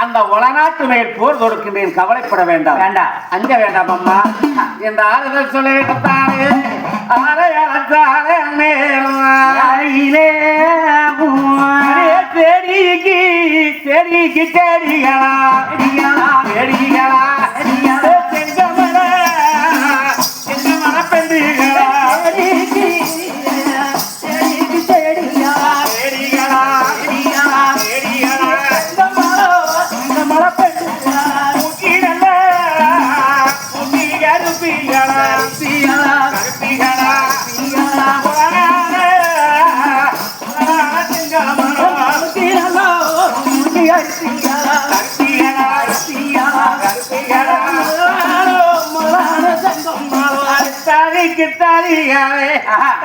அந்த வளநாட்டு மேல் போர் தொடுக்கின்றேன், கவலைப்பட வேண்டாம். வேண்டாம், அஞ்ச வேண்டாம் அம்மா என்ற ஆறுதல் சொல்லிவிட்டாரே. ஆரையாளத்தாரே அன்னையிலே தேடிக்கு தேடிக்கு தேடிகளா தேடிகளா செங்கமர செங்கமர பெண்டுகளா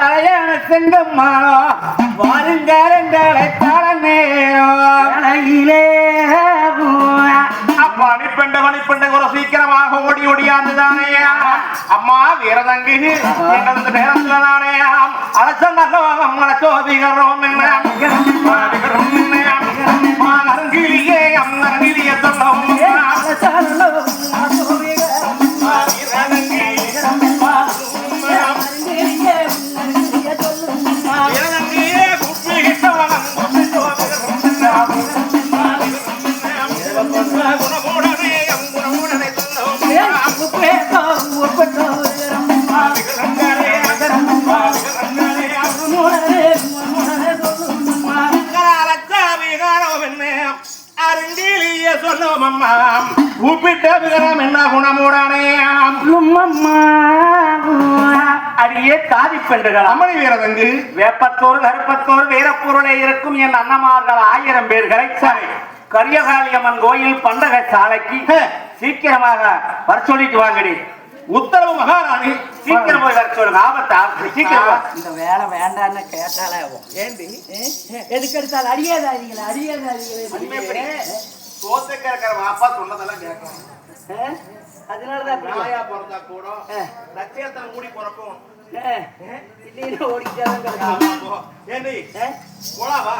தலையான செங்கம்மாளோ வாருங்காரங்களை தர நேரே பணிப்பெண்ட பணிப்பெண்ட ஒரு சீக்கிரமாக ஓடி ஓடியாந்துதானே அம்மா வீரதங்கு எங்களது நேரத்துல தானே அழைச்ச நல்லவங்க அழைச்சோதிகரோம் என்ன அருங்கிலியே அருங்கிலிய சொல்லவும் அடியே தாதி பெண்டுகள் அமளி வீரதங்கு வேப்பத்தோர் கருப்பத்தோர் வீரப்பொருளை இருக்கும் என் அண்ணமார்கள் 1000 பேர்களை கரியகாளியம்மன் கோயில் பண்டக சாலைக்கு சீக்கிரமாக வர சொல்லிட்டு வாங்கடி. உத்தரவு மகாராணி, சீக்கிரம் போய் வர சொல்லுங்க. ஆபத்து சீக்கிரம். இந்த வேலை வேண்டான்னு கேட்டாலே ஏண்டி எதுக்கு எடுத்தாலும் அடியாதாரிகளை சோத்துக்கு இருக்கிற வாப்பா சொன்னதெல்லாம் கேட்கணும். அதனாலதான் நாயா பிறந்தா கூட நட்சத்திர மூடி பிறக்கும். ஏண்டி போலாவா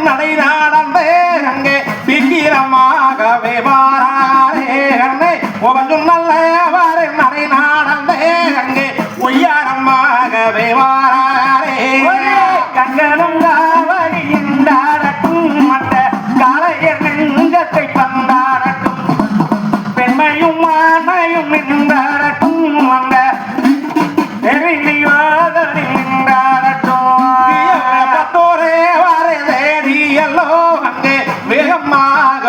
நடை நாடந்தே அங்கே சீக்கிரமாகவே வாரே நல்லவாறு நடை நாடந்தே அங்கே ஒய்யாரமாகவே வாரே கண்களும் காவலிண்டாரட்டும் மற்ற காலையர் நெஞ்சத்தை பந்தாரட்டும் பெண்மையும் ஆண்மையும் நின்றாரட்டும் அந்த பத்தோரே வார தேடியல்லோ அங்கே வேகமாக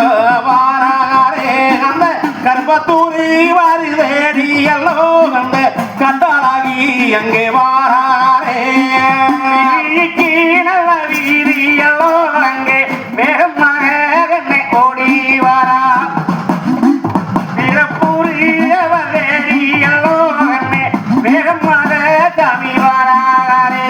வாரே அந்த கர்ப்பத்தூரி வாரி தேடியல்லோ அந்த கட்டாளாகி அங்கே வாரே நல்ல வீதியல்லோ அங்கே வேகமாக என்னை ஓடி வாரா வீரப்பூரியல்லோ என்னை வேகமாக தமி வாரே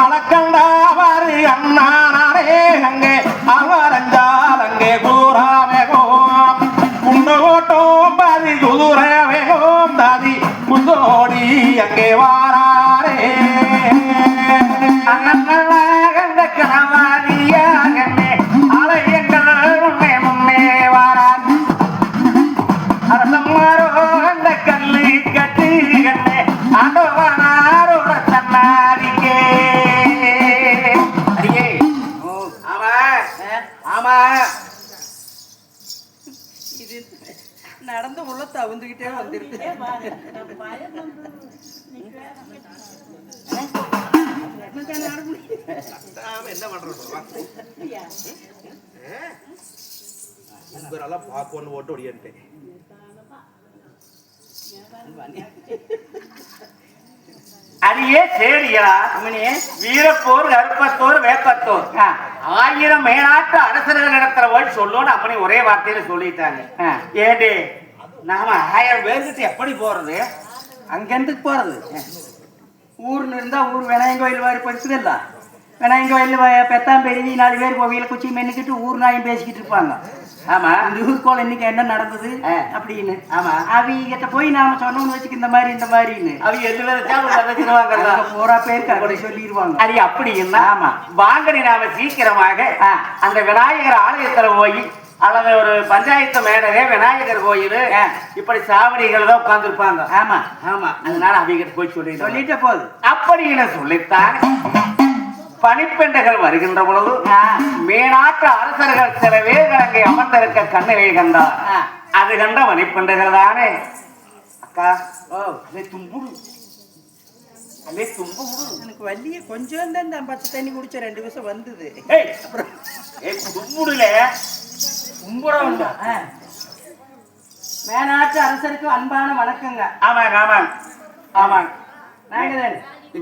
அளக்கண்டாவாரு அண்ணானே அங்கே அவரஞ்சால் அங்கே கூறாவேகோம் குண்டோட்டோம் பாதி குதுரவேகோம் தாதி குந்தோடி அங்கே வாரே அண்ணன் கணவாதியாக அலையங்கள் முன்னே முன்னே வாரான் அரசம்மாரோ அந்த கல்லு கட்டு கண்ணே ஆண்டவானாரோட தன்னாரிக்கே அடியே ஆமா ஆமா இது நடந்து உள்ள தவுந்துகிட்டே வந்துருக்கு. என்ன பண்றது உங்களெல்லாம் பார்க்கணும் ஓட்டு ஓடியான்ட்டேன். அடியே சேரியலா அம்மனியே வீரப்போர் கருப்பத்தோர் வேப்பத்தோர் 1000 மேலாட்டு அரசர்கள் இடத்துல போய் சொல்லணும்னு அப்படி ஒரே வார்த்தையில சொல்லிட்டாங்க. ஏண்டி நாம 1000 பேருக்கு எப்படி போறது? அங்கிருந்து போறது ஊர்னு இருந்தா ஊர் விநாயகர் கோயில் மாதிரி படிச்சதில்ல. விநாயகர் கோயில் பெத்தாம் பெருவி 4 பேர் கோவில குச்சி மென்னுக்கிட்டு ஊர் நாயும் பேசிக்கிட்டு இருப்பாங்க. ஆமா இந்த ஊருக்கோள் இன்னைக்கு என்ன நடந்தது அப்படின்னு. ஆமா அவங்க போய் நாம சொன்னோம்னு வச்சுக்க இந்த மாதிரின்னு அவங்க எதுல வச்சிருவாங்க போரா பேருக்கு அப்படி சொல்லிடுவாங்க. அது அப்படி என்ன? ஆமா வாங்கடி நாம சீக்கிரமாக அந்த விநாயகர் ஆலயத்துல போய் அல்லது ஒரு பஞ்சாயத்து மேடகே விநாயகர் கோயில் இப்படி சாவடிகள் தான் உட்கார்ந்துருப்பாங்க. ஆமா ஆமா அதனால அவங்க போய் சொல்லிட்ட போது அப்படின்னு சொல்லித்தான் பனிப்பெண்டைகள் வருகின்ற பொழுது மேனாட்டு அரசர்கள் சில பேர்கள் அங்கே அமர்ந்திருக்க கண்ணிலே கண்டார். அது கண்ட பனிப்பெண்டைகள் தானே அக்கா அதே தும்புடு அதே தும்புடு எனக்கு வள்ளிய கொஞ்சம் தான் இந்த பச்சை தண்ணி குடிச்ச 2 நிமிஷம் வந்தது. தும்புடுல கும்புட உண்டா? மேனாட்டு அரசருக்கு அன்பான வணக்கங்க. ஆமாங்க ஆமாங்க ஆமாங்க நாங்க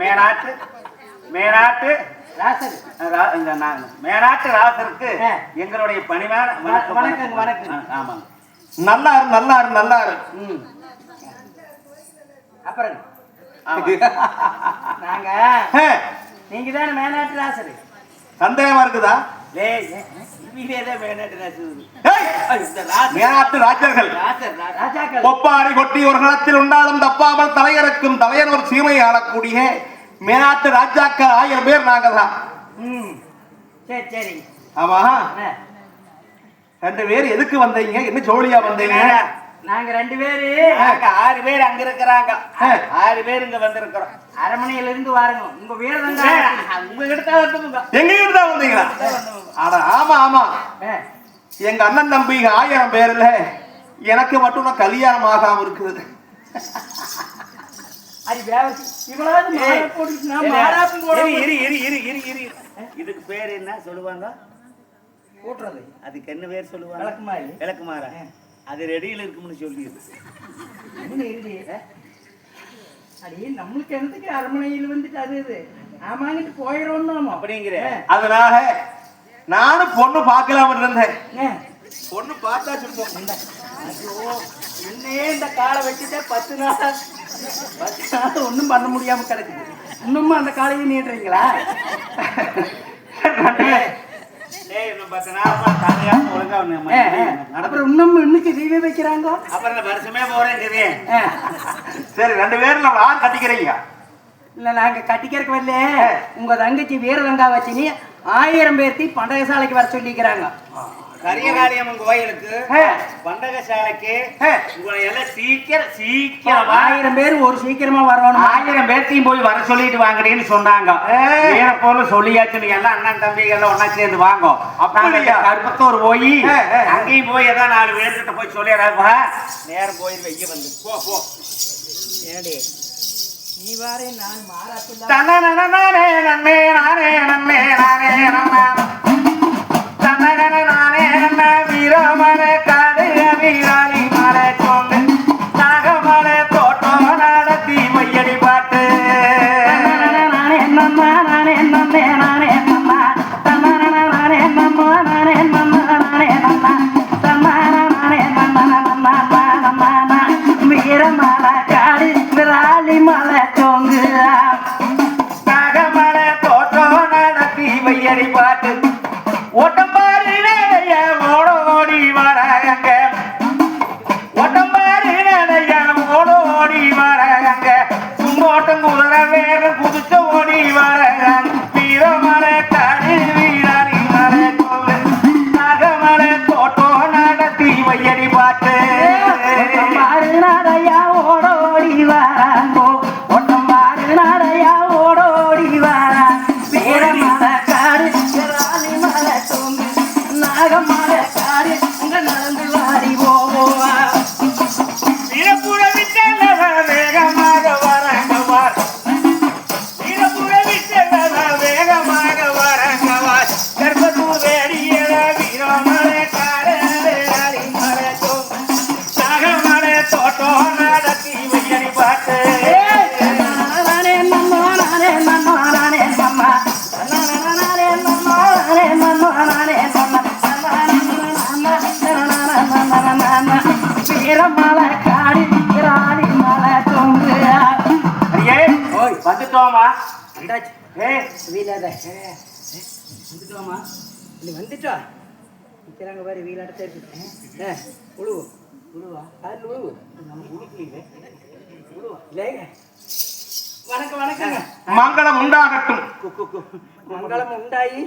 மேனாட்டு ராசர் மேனாட்டு ராசருக்கு எங்களுடைய பணிவான வணக்கங்க வணக்கம். ஆமாங்க நல்லாரு அப்புறம் நாங்க நீங்க தானே மேனாட்டு ராசரு. சந்தேகமா இருக்குதா? மேனாட்டு ராஜர்கள் ஒப்பாரி கொட்டி ஒரு களத்தில் உண்டாலும் தப்பாமல் தலையறுக்கும் தலையன் ஒரு சீமையை ஆளக்கூடிய மேனாட்டு ராஜாக்கள் 1000 பேர் நாங்க தான். சரி சரி ஆமா 2 பேர் எதுக்கு வந்தீங்க? என்ன ஜோலியா வந்தீங்க? நாங்க 2 பேரு 6 பேர் அங்க இருக்கிறாங்க. 6 பேர் இங்க வந்திருக்கிறோம். அரமனையில இருந்து வாருங்க. உங்க வீரதங்க உங்ககிட்ட வந்து எங்க கிட்ட தான் வந்தீங்களா? ஆனா ஆமா ஆமா எங்க அண்ணன் தம்பி 1000 பேர்ல எனக்கு மட்டும் நான் கல்யாணம் ஆகாம இருக்குது. இதுக்கு பேர் என்ன சொல்லுவாங்க? கூட்டுறது. அதுக்கு என்ன பேர் சொல்லுவாங்க? விளக்குமாறா. அது ரெடியில் இருக்கும்னு சொல்லிடுது. அடி நம்மளுக்கு என்னத்துக்கு அரமனையில் வந்துட்டு அது இது ஆமாங்கிட்டு போயிடும் அப்படிங்கிற. அதனால நானும் பொண்ணு பார்க்கலாம் இருந்தேன். பொண்ணு பார்த்தா சொல்லுவோம். இன்னே இந்த காலை வச்சுட்டே 10 நாள் ஒன்றும் பண்ண முடியாம கிடக்குது. இன்னும் அந்த காலையும் நீட்டுறீங்களா? அப்புறம் இன்னும் தீவே வைக்கிறாங்க. அப்புறம் வருஷமே போறேன். சரி 2 பேரும் நம்ம யார் கட்டிக்கிறீங்க? இல்ல நாங்க கட்டிக்கிறக்கு வரல. உங்க தங்கச்சி வீரதங்கா வச்சு 1000 பேர்த்தி பண்டகசாலைக்கு வர சொல்லிக்கிறாங்க. கரியகாளியம்மன் கோயிலுக்கு பண்டகசாலைக்கு உங்களை எல்லாம் சீக்கிரம் 1000 பேர் ஒரு சீக்கிரமா வரணும். 1000 பேர்த்தையும் போய் வர சொல்லிட்டு வாங்கன்னு சொன்னாங்க. வேற போல சொல்லியாச்சு. நீங்க எல்லாம் அண்ணன் தம்பிகள் எல்லாம் ஒன்னா சேர்ந்து வாங்க. அப்படியா? கருப்பத்தூர் போய் அங்கேயும் போய் ஏதாவது 4 பேர்கிட்ட போய் சொல்லிடுறாப்பா. நேரம் போய் வைக்க வந்து போ ஏடி நீ வாரே நான் மாறாப்பில்ல. நானே நன்னே நானே நன்னே நானே நன்னா வீரமர காடு வீராளி மர சோங்கு நாகமர தோட்டம் நடத்தி மையடி பாட்டு. நானே என்னம்மா நானே என்னம்மே நானே என்னம்மா தன்னானே நானே என்னம்மா நானே என்னம்மா நானே என்னம்மா தன்னானே நானே என்னம்மா வீரமர காடு வீராளி மர சோங்கு நாகமர தோட்டம் நடத்தி மையடி பாட்டு. மலை காடி ராணி மலை தொங்கு. ஐயே வந்துட்டோமா? வீலாட வந்துட்டோமா? இல்லை வந்துட்டோம். நிற்கிறாங்க பாரு வீலாட உழுவு உழுவா அது உழுவு நம்ம உழுக்கலீங்க உழுவா இல்லைங்க. வணக்கம் வணக்கங்க. மங்களம் உண்டாகட்டும். மங்களம் உண்டாயி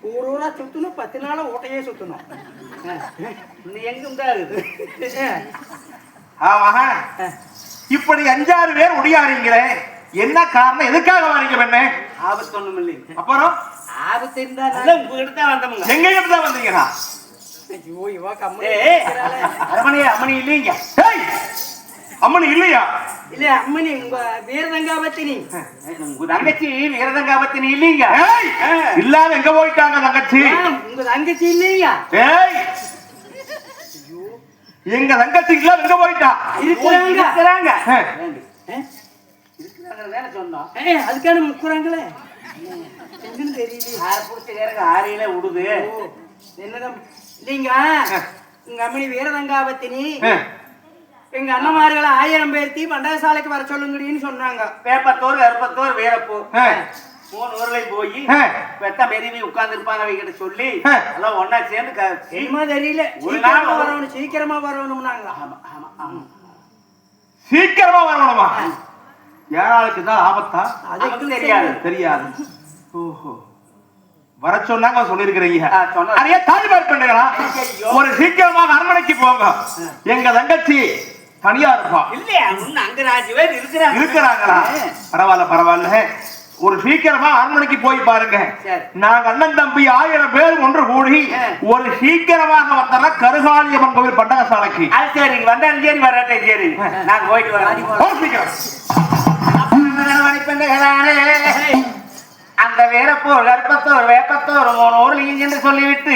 ஊரூரா சுத்தணும் 10 நாள ஓட்டையே சுத்தணும். எங்க உண்டாகுது? ஆமா இப்படி 5-6 பேர் ஒடியாறீங்களே, என்ன காரணம்? எதுக்காக வரீங்க பெண்ணே? ஆபத்து ஒண்ணும் இல்லைங்க. அப்புறம் ஆபத்து இருந்தா உங்ககிட்ட தான் வந்தோமுங்க. எங்க இருந்து தான் வந்தீங்களா? அரமணி அம்மணி இல்லைங்க. அம்மனி இல்லையா? இல்ல அம்மனி உங்க வீரதங்காபத்தினி உங்க தங்கச்சி வீரதங்காபத்தினி இல்லைங்க. இல்லாத எங்க போயிட்டாங்க தங்கச்சி? உங்க தங்கச்சி இல்லையா? ஏய் எங்க தங்கச்சி இல்ல எங்க போயிட்டா? இருக்கிறாங்க சொன்னோம். அதுக்கான முக்குறாங்களே தெரியல. யாரை பிடிச்ச ஆறையில விடுது என்னதான் இல்லைங்க. உங்க அம்மனி வீரதங்காபத்தினி எங்க அண்ணமார்களை 1000 பேர்த்தி பண்டகசாலைக்கு வர சொல்லுங்கடின்னு சொன்னாங்க. வேப்பத்தோர் கருப்பத்தோர் வீரப்பூ 3 ஊர்லையும் போய் பெத்த மெருவி உட்கார்ந்து இருப்பாங்க அவங்க சொல்லி எல்லாம் ஒன்னா சேர்ந்து என்னமோ தெரியல வரணும் சீக்கிரமா வரணும்னாங்க. சீக்கிரமா வரணுமா? யாராளுக்கு தான் ஆபத்தா? அதுக்கு தெரியாது தெரியாது. ஓஹோ வர சொன்னாங்க சொல்லிருக்கிறீங்க. நிறைய தாய்மார் பண்ணுங்களா? ஒரு சீக்கிரமாக அரண்மனைக்கு போங்க. எங்க தங்கச்சி தனியா இருப்பா. இல்லையா அங்க 5 பேர் இருக்கிறாங்களா? பரவாயில்ல பரவாயில்ல. ஒரு சீக்கிரமா அரண்மனைக்கு போய் பாருங்க. நாங்க அண்ணன் தம்பி 1000 பேர் ஒன்று கூடி ஒரு சீக்கிரமாக வந்தா கருகாளியம்மன் கோவில் பண்டகசாலைக்கு. அது சரி வந்தாலும் சரி வராட்டே சரி நாங்க போயிட்டு வரோம். அந்த வீரப்போர் கற்பத்தோர் வேப்பத்தோர் 3 ஊர்லையும் என்று சொல்லிவிட்டு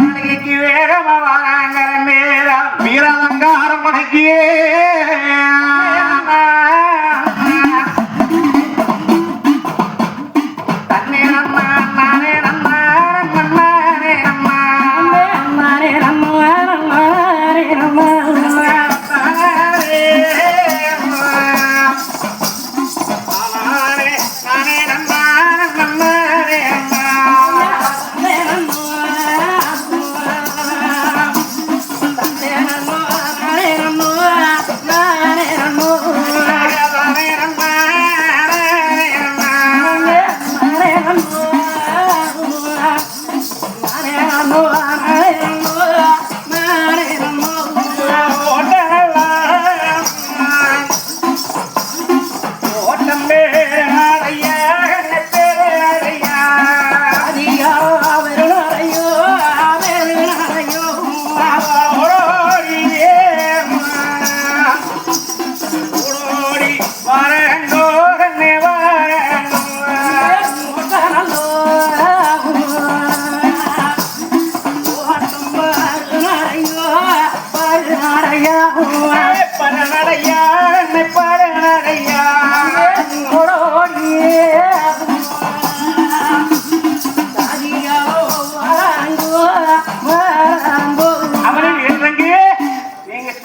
மாளிகைக்கு வேகமா வாங்கிற நேரம் வீரதங்க அரண்மனைக்கு தன்னே நன்னா நானே நன்னா நன்னானே நன்னா நானே நன்னா நன்னானே நன்னா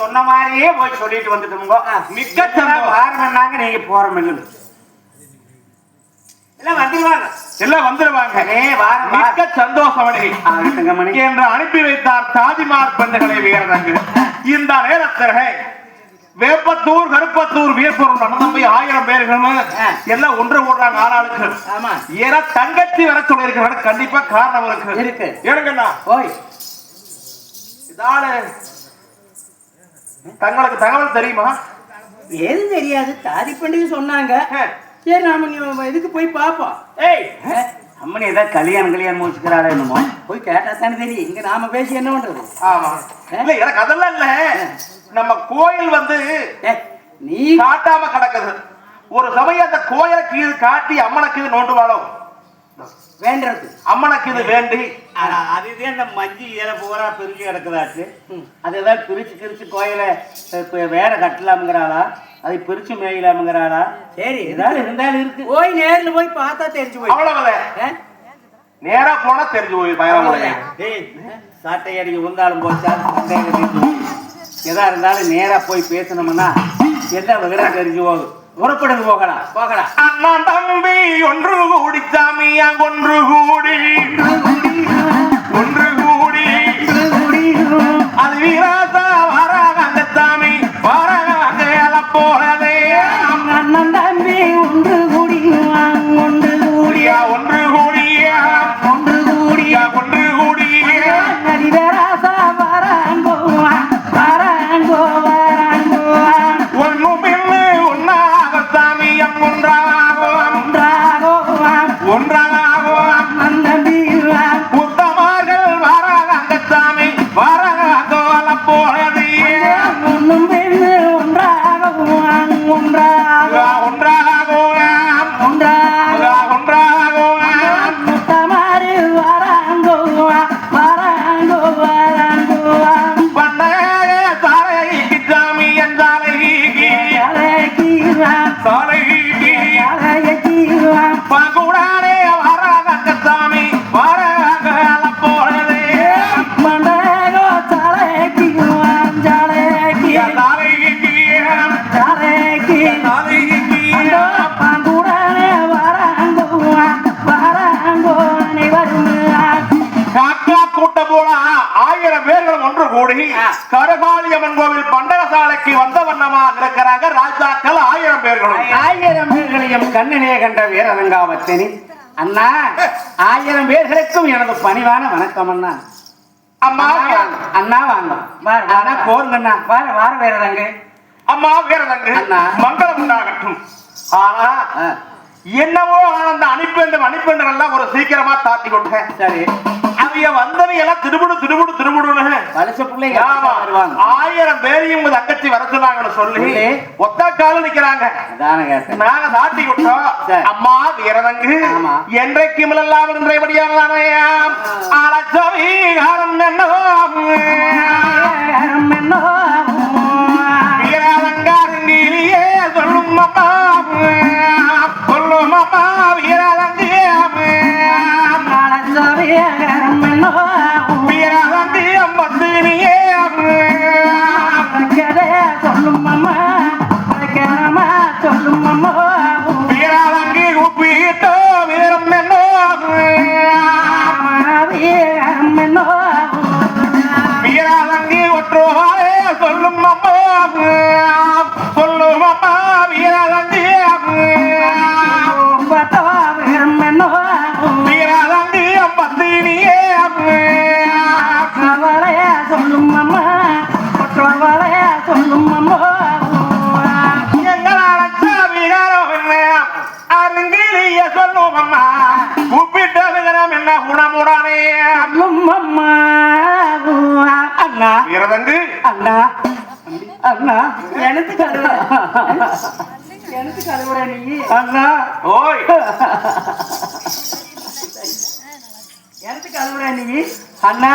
சொன்ன மாதிரியே போய் சொல்லிட்டு வந்துட்டோம். மிக்க வாரம்னாங்க நீங்க போற மில்லு எல்லாம் வந்துருவாங்க. எல்லாம் வந்துருவாங்க. மிக்க சந்தோஷம் என்று அனுப்பி வைத்தார் தாஜிமார் பெண்களை வீரதங்கு. இந்த நேரத்தில் வேப்பத்தூர் கருப்பத்தூர் வீரப்பூர் அண்ணன் 1000 பேர்கள் எல்லாம் ஒன்று கூடுறாங்க ஆளாளுக்கு. ஏன்னா தங்கச்சி வர சொல்லியிருக்கிறாங்க. கண்டிப்பா காரணம் இருக்கு. ஏனுங்கண்ணா இதால தங்களுக்கு தகவல் தெரியுமா? ஏது தெரியாது. தாதி பண்டிகை சொன்னாங்க. சரி நாம இதுக்கு போய் பாப்போம். ஏய் அம்மனி ஏதாவது கல்யாணம் முடிச்சுக்கிறாளா என்னமோ போய் கேட்டா தானே தெரியும். இங்க நாம பேசி என்ன பண்றது? ஆமா இல்ல எனக்கு அதெல்லாம் இல்ல. நம்ம கோயில் வந்து நீ காட்டாம கிடக்குது. ஒரு சமயம் அந்த கோயிலுக்கு இது காட்டி அம்மனுக்கு இது நோண்டுவாளோ வேண்டது. அம்மனுக்கு இது வேண்டி அதுதே அந்த மஞ்சி இலை பூரா பிரிஞ்சு கிடக்குதாச்சு. அது ஏதாவது பிரிச்சு கோயிலை வேற கட்டலாம்ங்கிறாளா? அதை பிரிச்சு மேயலாம்ங்கிறாளா? சரி ஏதாவது இருந்தாலும் இருக்கு. போய் நேர்ல போய் பார்த்தா தெரிஞ்சு போய். அவ்வளவு நேரா போனா தெரிஞ்சு போய் பயம். சாட்டை அடிக்க உந்தாலும் போச்சா எதா இருந்தாலும் நேரா போய் பேசணும்னா என்ன விவரம் தெரிஞ்சு போகுது. புறப்படுங்க, போகலாம் போகலாம். அண்ணா தம்பி ஒன்று கூடி சாமியா ஒன்று கூடி அது வீராசா வராங்க சாமி வராங்க போறதே அண்ணன் தம்பி ஒன்று கூடியா ஒன்று கூடியா ஒன்று கூடியா ஒன்று கூடியா ஒன்று கூடியா நரிவராசா வராங்கோ வராங்கோ வராங்கோ ஒன்னும் பின்னு ஒன்னாக சாமியம் ஒன்றாகும் ஒன்றாகோ ஒன்றாகும் அண்ணன் தம்பி உத்தமார்கள் வராங்க சாமி வராங்க போறது ஒன்றும் பெண்ணு ஒன்றாகோ ஒன்றாகோ ஒன்றாகும் ஒன்றாகோ ஒன்றாகும் முத்தமாறு வராங்கோ வராங்கோ வராங்கோ பண்டைய சாலைக்கு சாமி என் சாலைக்கு அழகிவான் சாலைக்கு அழகிவான் பங்குடானே வராங்க சாமி வராங்க போறது மண்டகோ தலைக்குவான் ஜாலைக்கு சாலைக்கு ஜாலைக்கு சாலைக்கு அண்டோ பாங்குடனே வராங்கோ வராங்கோ அனைவரும் காக்கா கூட்ட போல 1000 பேர்கள் ஒன்று கூடி கருகாளியம்மன் கோவில் பண்டகசாலைக்கு வந்த வண்ணமா இருக்கிறாங்க ராஜாக்கள் 1000 பேர்களும் 1000 பேர்களையும் கண்ணிலே கண்ட வீரரங்காவத்தனி அண்ணா 1000 பேர்களுக்கும் எனது பணிவான வணக்கம் அண்ணா. அம்மா அண்ணா வாங்க வாரு, அண்ணா போருங்கண்ணா. வார வேறதாங்க அம்மா வீரதங்கு அண்ணா. மங்களம் உண்டாகட்டும். ஆனா என்னவோ அந்த அனுப்பெண்டு எல்லாம் ஒரு சீக்கிரமா தாத்தி கொட்டேன். சரி, அவைய வந்தவை எல்லாம் திருமுடுன்னு வலச பிள்ளைங்க ஆமா, வருவாங்க. 1000 பேரையும் உங்க தங்கச்சி வர சொன்னாங்கன்னு சொல்லி சொல்லி. ஒத்த கால நிக்கிறாங்க. அதான கேட்டேன். நாங்க தாட்டி விட்டோம். சரி. அம்மா வீரதங்கு ஆமா. என்றைக்கும் எல்லாம் இன்றையபடியாம் ஆலச்சவீகாரம் என்னோ வீரதங்காரங்கிலேயே சொல்லும் அம்மா சொல்லும் அம்மா வீரதங்கு என்னோ வீரதங்கு அம்பத்தினியே சொல்லும் அம்மா சொல்லும் அம்மா வீரதங்கு உப்பிட்டோ வீரம் என்னோ என்னோ வீரதங்கு ஒற்றுவாரே சொல்லும் அம்மா சொல்லும் அம்மா வீரதங்கு என்னோ வீரதங்கு அம்பத்தினியே அவளைய சொல்லும் அம்மா அவளைய சொல்லும் அம்மா அருங்கிலிய சொல்லும் அம்மா உப்பிட்ட விகரம் என்ன குணமுடானே சொல்லும் அம்மா அண்ணா வீரதங்கு அண்ணா அண்ணா எனக்கு கழுவுற எனக்கு கழுவுற நீ அண்ணா ஓய் எனக்கு கழுவுற நீ அண்ணா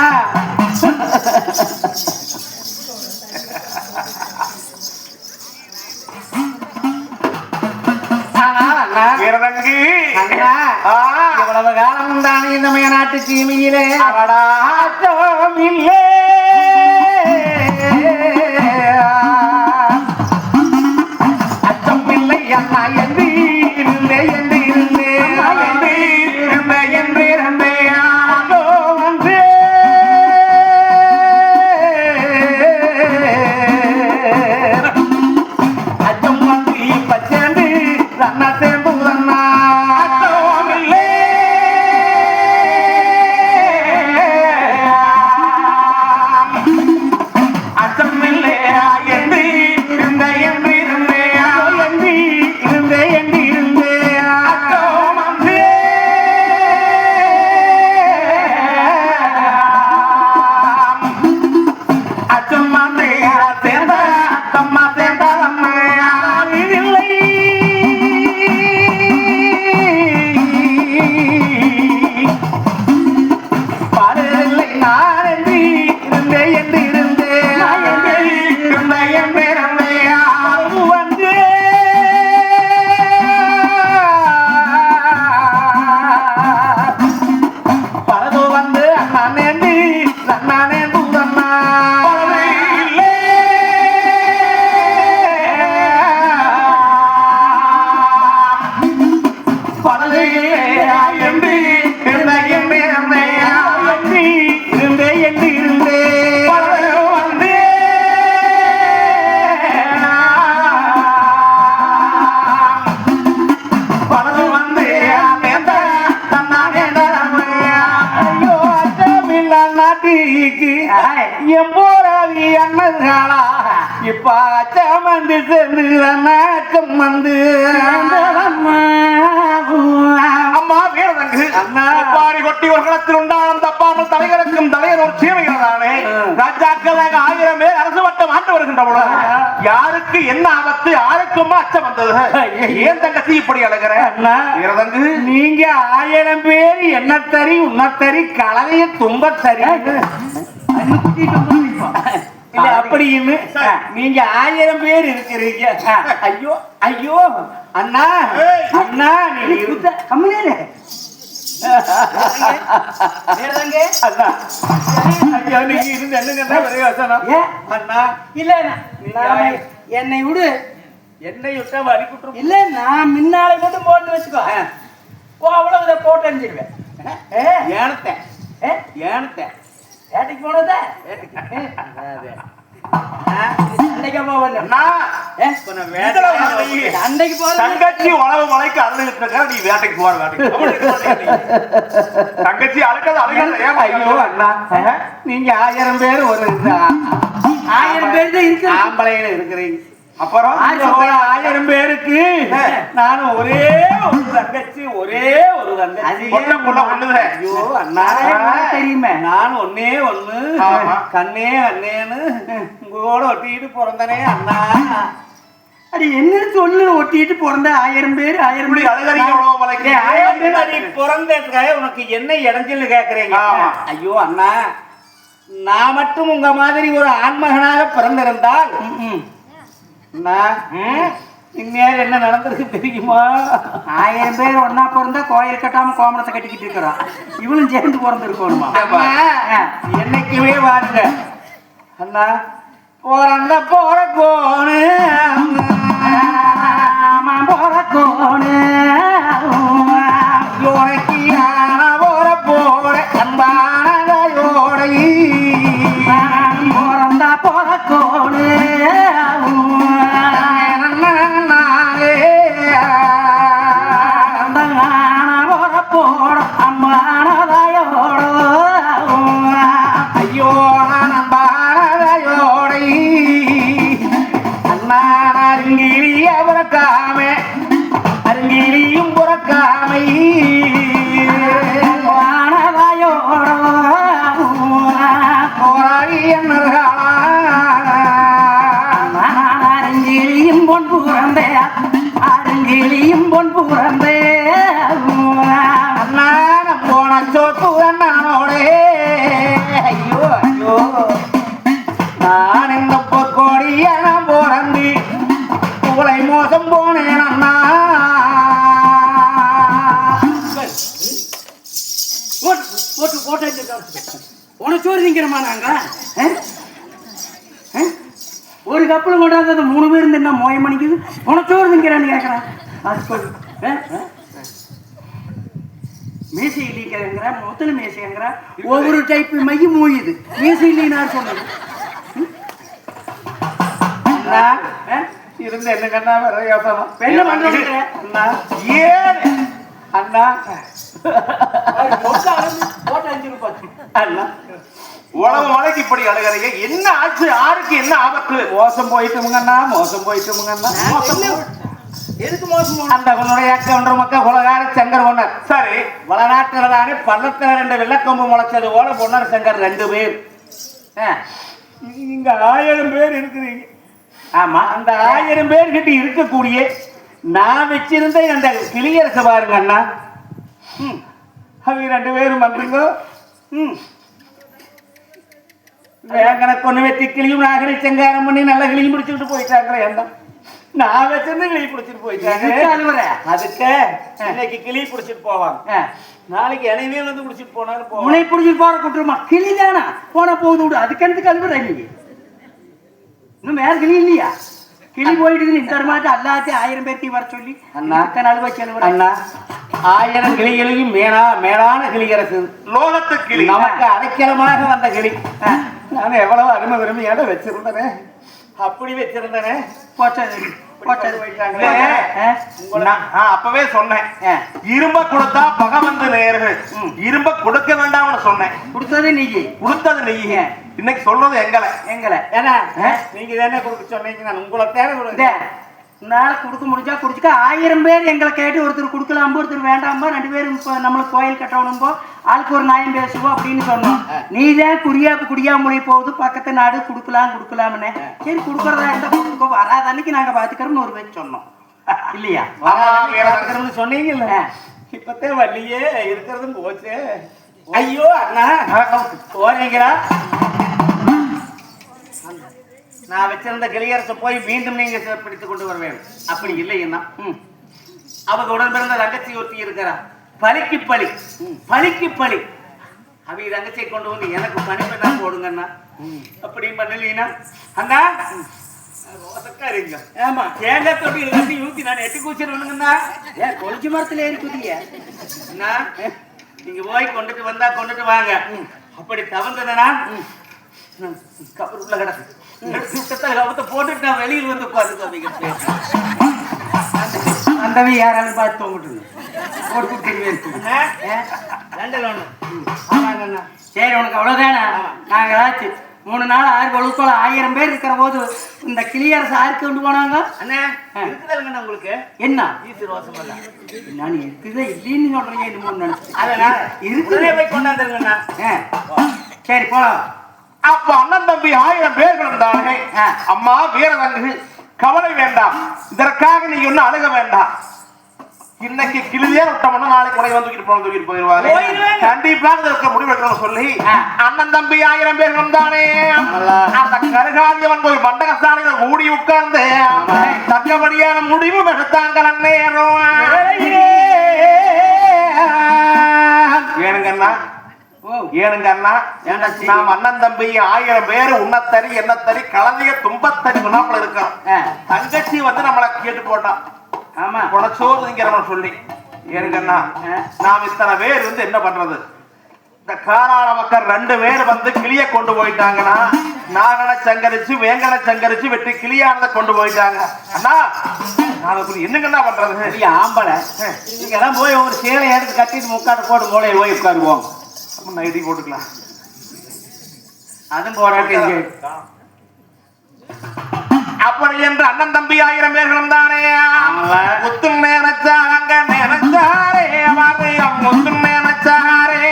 அண்ணா வீரதங்கு அண்ணா ஆ, இவ்வளவு காலம் தான் இந்த நாட்டு சீமையிலே அடடா. அச்சமில்லே அச்சமில்லை அண்ணா என்று இருந்தேன் அதோ வந்து அச்சம் வந்து இப்ப சேர்ந்து அண்ணா சேர்ந்து அண்ணா நாட்டுக்கு எம்போராதி அண்ணாளா இப்ப அச்சம் வந்து சேர்ந்து அண்ணாச்சம் வந்து அம்மா வீரதங்கு அண்ணா பாரி கொட்டி ஒரு களத்தில் உண்டான தப்பாமல் தலைகளுக்கும் தலைவர் ஒரு சீமைகிறானே ராஜாக்களாக 1000 பேர் அரசு வட்டம் ஆண்டு வருகின்ற பொழுது யாருக்கு என்ன ஆபத்து யாருக்குமா அச்சம் வந்தது ஏன் தங்கச்சி இப்படி அழகிற அண்ணா வீரதங்கு நீங்க 1000 பேர் என்ன தறி உன்னத்தறி கலவைய தும்ப தறி இல்ல அப்படின்னு நீங்க 1000 பேர் இருக்கிறீங்க ஐயோ ஐயோ அண்ணா அண்ணா நீங்க இருந்த கம்முனே அண்ணா ஐயா நீங்க இருந்து என்னங்க பிரயோசனம் அண்ணா இல்ல என்னை விடு என்னை விட்டா வரி குற்றம் இல்ல நான் முன்னாலே மட்டும் போட்டு வச்சுக்கோ அவ்வளவு இதை போட்டு அனுப்பிச்சிருவேன் ஏனத்தேன் ஏனத்தேன் ஏட்டைக்கு போனதா அன்னைக்கு அன்னைக்கு போற தங்கச்சி உழவு மலைக்கு அழுதுகிட்டு இருக்க நீ வேட்டைக்கு போற வேட்டைக்கு தங்கச்சி அழுக்காது அழுகாது ஐயோ அண்ணா நீங்க 1000 பேர் ஒரு 1000 பேர் தான் இருக்கு ஆம்பளைங்க இருக்கிறீங்க அப்புறம் 1000 பேருக்கு நானும் ஒரே ஒரு தங்கச்சி ஒரே ஒரு தங்கச்சி ஒண்ணுதான் ஐயோ அண்ணா தெரியுமே நான் ஒன்னே ஒண்ணு கண்ணே அண்ணேன்னு உங்களோட ஒட்டிட்டு பிறந்தனே அண்ணா அது என்னன்னு சொல்லு ஒட்டிட்டு பிறந்த 1000 பேர் 1000 இப்படி அழகறிக்க உழவு மலைக்கு 1000 பேர் நீ பிறந்ததுக்காக உனக்கு என்ன இடைஞ்சல் கேக்குறீங்க ஐயோ அண்ணா நான் மட்டும் உங்க மாதிரி ஒரு ஆண்மகனாக பிறந்திருந்தால் இந்நேரம் என்ன நடந்திருக்கு தெரியுமா 1000 பேர் ஒன்னா பிறந்தா கோயில் கட்டாம கோமணத்தை கட்டிக்கிட்டு இருக்கிறோம் இவளும் சேர்ந்து பிறந்திருக்கணுமா என்னைக்குமே வாருங்க அண்ணா பிறந்த போற கோணு போற கோணு உனக்கு போற போற அன்பானோட பிறந்தா போற கோணு ஐயோ பாரதையோடை அண்ணா அருங்கிலிய புறக்காமே அருங்கிலியும் புறக்காமை போராடி அருங்கிலியும் பொன் புறந்தே அருங்கிலியும் பொன் புறந்தே அண்ணா போன சோத்து அண்ணானோடே ஐயோ ஐயோ நான் இந்த பொற்கோடியான போறந்தி உங்களை மோசம் போனேன் அண்ணா போட்டு போட்டு உனச்சோறு நிக்கிறோமா நாங்க ஒரு கப்பல் கொண்டாந்து 3 பேர் இருந்து என்ன மோயம் பண்ணிக்குது உனச்சோறு நிக்கிறான்னு கேட்கறான் அது சொல்லு மேசை இல்லைங்கிற மொத்தல மேசைங்கிற ஒவ்வொரு டைப் மையம் மூயுது மேசை இல்லைன்னு சொன்னது இருந்து என்ன கண்ணா வேற யோசனம் பெண்ண பண்றேன் அண்ணா ஏன் அண்ணா போட்டு 5 ரூபாய் அண்ணா உழவு மலைக்கு இப்படி அழகறிய என்ன ஆச்சு யாருக்கு என்ன ஆபத்து மோசம் போயிட்டுமுங்கண்ணா மோசம் போயிட்டுமுங்கண்ணா எதுக்கு மோசம் அந்த உன்னுடைய அக்கன்ற மக்கள் உலகார சங்கர் ஒன்னர் சரி வளநாட்டுல தானே பள்ளத்துல 2 வெள்ளக்கொம்பு முளைச்சது போல பொன்னர் சங்கர் 2 பேர் இங்க 1000 பேர் இருக்கிறீங்க ஆமா அந்த 1000 பேர்கிட்ட இருக்கக்கூடிய நான் வச்சிருந்த அந்த கிளியரச பாருங்க அண்ணா அவங்க 2 பேரும் வந்துருங்க வேங்கன கொண்டு வெட்டி கிளியும் நாகரி செங்காரம் பண்ணி நல்ல கிளியும் பிடிச்சிட்டு போயிட்டாங்களே என்ன நான் வச்சிருந்து கிளி பிடிச்சிட்டு போயிட்டாங்க அதுக்கு இன்னைக்கு கிளி பிடிச்சிட்டு போவாங்க நாளைக்கு எனவே வந்து பிடிச்சிட்டு போனாலும் போவாங்க உன்னை பிடிச்சிட்டு போற குட்டுருமா கிளி தானா போனா போகுது விடு அதுக்கு கழுவுற நீங்க இன்னும் வேற கிளி இல்லையா கிளி போயிட்டு இந்த மாட்டு எல்லாத்தையும் 1000 பேர்த்தையும் வர சொல்லி அண்ணா நல்வா செலவு அண்ணா 1000 கிளிகளையும் மேலான கிளிகரசு லோகத்து கிளி நமக்கு அடைக்கலமாக வந்த கிளி நான் எவ்வளவு அருமை விரும்பியோட வச்சிருந்தேன் அப்படி வச்சிருந்தேனே போச்சது போச்சது போயிட்டாங்களே. அப்பவே சொன்னேன், இரும்ப கொடுத்தா பகை வந்து நேர்கள், இரும்ப கொடுக்க வேண்டாம்னு சொன்னேன். கொடுத்தது நீங்க, கொடுத்தது நீங்க. இன்னைக்கு சொல்றது எங்களை ஏன்னா நீங்க தானே கொடுக்க சொன்னீங்க, நான் உங்களை தேவை கொடுங்க. நாளை கொடுக்க முடிஞ்சா குடிச்சுக்க. 1000 பேர் எங்களை கேட்டு ஒருத்தர் கொடுக்கலாம்போ ஒருத்தர் வேண்டாம்போ 2 பேரும் இப்போ நம்மளுக்கு கோயில் கட்டணும்போ ஆளுக்கு ஒரு நியாயம் பேசுவோம் அப்படின்னு சொன்னோம். நீதான் குடியாமொழி போகுது பக்கத்து நாடு கொடுக்கலாம்னு. சரி கொடுக்கறதா இருந்தா கொடுத்துக்கோ, வராத அன்னைக்கு நாங்க பாத்துக்கிறோம்னு ஒரு பேச்சு சொன்னோம் இல்லையா? சொன்னீங்கல்ல, இப்பத்தே வள்ளியே இருக்கிறதும் போச்சு. ஐயோ அண்ணா போறீங்களா? நான் வச்சிருந்த கிளியரசை போய் மீண்டும் நீங்க பிடித்துக் கொண்டு வருவேன். அப்படி இல்லைன்னா அவங்க உடன் பிறந்த ரகசிய ஒருத்தி இருக்கிறா, பலிக்கு பலி பலிக்கு பலி. அவங்க ரகசியை கொண்டு வந்து எனக்கு பணிப்பை தான் போடுங்கண்ணா. அப்படி பண்ணலீங்கன்னா அண்ணா ரோசக்காரிங்க. ஆமா தேங்காய் தொட்டி கட்டி ஊத்தி நான் எட்டு கூச்சிருவேனுங்கண்ணா. ஏன் கொளிச்சு மரத்துல ஏறி குதிங்க அண்ணா, நீங்க போய் கொண்டுட்டு வாங்க. அப்படி தவந்ததுன்னா கபருக்குள்ள கிடக்கு போட்டுட்டு நான் வெளியில் வந்து உட்காந்து அந்தவே யாராலும் பார்த்து தோங்கிட்டு சரி உனக்கு அவ்வளவுதானே? நாங்களாச்சு 3 நாள் 6 கொழுக்கோல 1000 பேர் இருக்கிற போது இந்த கிளியரசு யாருக்கு கொண்டு போனாங்க? அண்ணா இருக்குதாங்கண்ணா உங்களுக்கு என்ன ஈசு ரோசம் இல்ல நான் இருக்குதா இல்லைன்னு சொல்றீங்க. இன்னும் நினைச்சு அதனால இருக்குதே போய் கொண்டாந்துருங்கண்ணா. சரி போலாம். அப்ப அண்ணன் தம்பி 1000 பேர்கள் இருந்தாங்க. அம்மா வீரதங்கு கவலை வேண்டாம், இதற்காக நீங்க ஒன்னும் அழுக வேண்டாம். இன்னைக்கு கிளியே விட்டோம்னா நாளைக்கு உடனே வந்து தூக்கிட்டு போயிருவாங்க. கண்டிப்பாக இதற்கு முடிவெடுக்கணும் சொல்லி அண்ணன் தம்பி 1000 பேர் வந்தானே. அந்த கருகாதியவன் போய் மண்டகசாலையில் கூடி உட்கார்ந்து தக்கபடியான முடிவும் எடுத்தாங்க. ஏனுங்கண்ணா ஏனுங்கண்ணா, நாம் அண்ணன் தம்பி 1000 பேர் உன்னத்தறி என்னத்தறி கலந்தைய துன்பத்தறி முன்னாப்புல இருக்கோம். தங்கச்சி வந்து நம்மளை கேட்டு போட்டான். ஆமா சோறுங்கிறவன சொல்லி. ஏனுங்கண்ணா, நாம் இத்தனை பேர் வந்து என்ன பண்றது? இந்த காராள மக்கள் 2 பேர் வந்து கிளிய கொண்டு போயிட்டாங்கன்னா நாகனை சங்கரிச்சு வேங்கனை சங்கரிச்சு வெட்டி கிளியானதை கொண்டு போயிட்டாங்க. அண்ணா என்னங்கண்ணா பண்றது? ஆம்பளை நீங்க எல்லாம் போய் ஒரு சேலை எடுத்து கட்டிட்டு முக்காட்டு போட்டு மூலையை போய் உட்காருவோம். நைட்டி போட்டுக்கலாம். அதுவும் போராட்டி அப்படி என்று அண்ணன் தம்பி 1000 பேர்களும் தானே முத்தும் நினைச்சாங்க. நினைச்சாரே முத்தும் நினைச்சாரே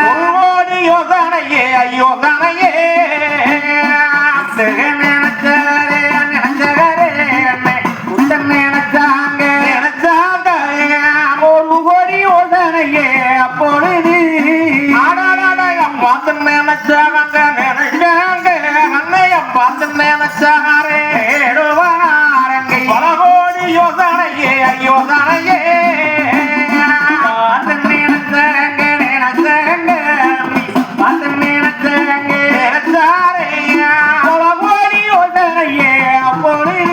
ஒரு கோடி யோசனையே ஐயோ தானையே நினைச்சாரே முத்தம் நினைச்சாங்க. நினைச்சாங்க ஒரு கோடி யோசனையே அப்பொழுது பார்த்து நினைச்சாங்க. நினைச்சாங்க அன்னையம் பார்த்து நினைச்சாரே பல கோடி யோசனையே ஐயோ தானையே பார்த்து நினைச்சாங்க. நினைச்சாங்க பார்த்து நினைச்சாங்க. நினைச்சாரே பல கோடி யோசனையே அப்பொழுது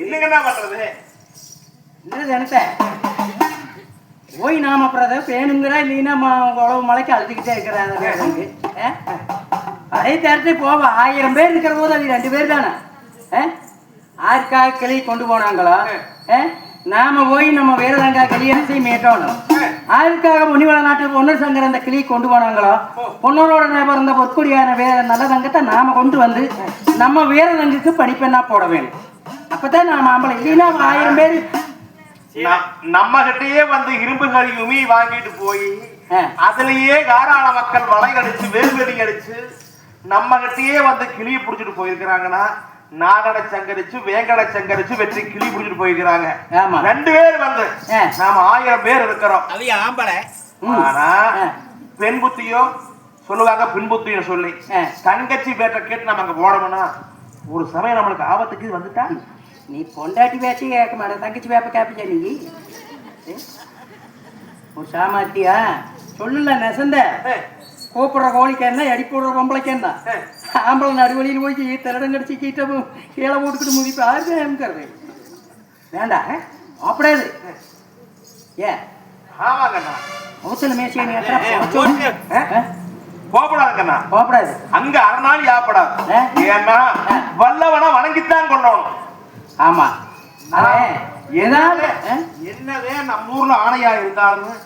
என்னங்கண்ணா பண்றது? நினைச்சேன் போய் நாம அப்புறம் பேணுங்கிறா இல்லைன்னா உழவு மலைக்கு அழுதுகிட்டே இருக்கிறாங்க. அதே தேர்த்து போவா 1000 பேர் இருக்கிற போது அது 2 பேர் தானே. ஆருக்காக கிளி கொண்டு போனாங்களோ? நாம போய் நம்ம வீரதங்கா கிளியரசை மேட்டோணும். ஆருக்காக முனிவள நாட்டு பொன்னர் சங்கர் அந்த கிளி கொண்டு போனாங்களோ? பொன்னரோட பிறந்த பொற்குடியான நல்ல தங்கத்தை நாம கொண்டு வந்து நம்ம வீரதங்குக்கு பணிப்பெண்ணா போட வேணும். அப்பதான் நாம ஆம்பளை இல்லைன்னா 1000 பேர் நம்ம கிட்டயே வந்து இரும்பு கறி உமி வாங்கிட்டு போய் அதுலயே காராள மக்கள் வலை அடிச்சு வேல்வெடி அடிச்சு நம்ம கிட்டயே வந்து கிளியை புடிச்சிட்டு போயிருக்கிறாங்கன்னா நாகனை சங்கரிச்சு வேங்கனை சங்கரிச்சு வெற்றி கிளி புடிச்சிட்டு போயிருக்கிறாங்க. 2 பேர் வந்து நாம 1000 பேர் இருக்கிறோம். ஆனா பெண் புத்தியோ சொல்லுவாங்க, பின் புத்தியும் சொல்லி தங்கச்சி பேட்டை கேட்டு நம்ம அங்க போனோம்னா ஒரு சமயம் நம்மளுக்கு ஆபத்துக்கு வந்துட்டா நீ பொண்டாட்டி பேச்சு கேட்க மாட்டேன், தங்கச்சி வேப்ப கேப்பிச்சா நீங்க ஒரு சாமாத்தியா சொல்லல நெசந்த கூப்பிடுற கோழிக்கு என்ன அடி போடுற பொம்பளைக்கு என்ன ஆம்பளை நடுவழியில் போய் திரடம் கடிச்சு கீட்ட கீழே போட்டுக்கிட்டு முதிப்பு ஆறுக்கிறது வேண்டாம் அப்படியாது. ஏன் ஆமாங்கண்ணா அவசல மேசியா போகப்படாதுங்கண்ணா. போகக்கூடாது. அங்க அறநாள் யாப்படாது. ஏன்னா வல்லவனை வணங்கித்தான் கொள்ளணும். ஆமா. என்னதே நம்ம ஊர்ல ஆணையா இருந்தாலும்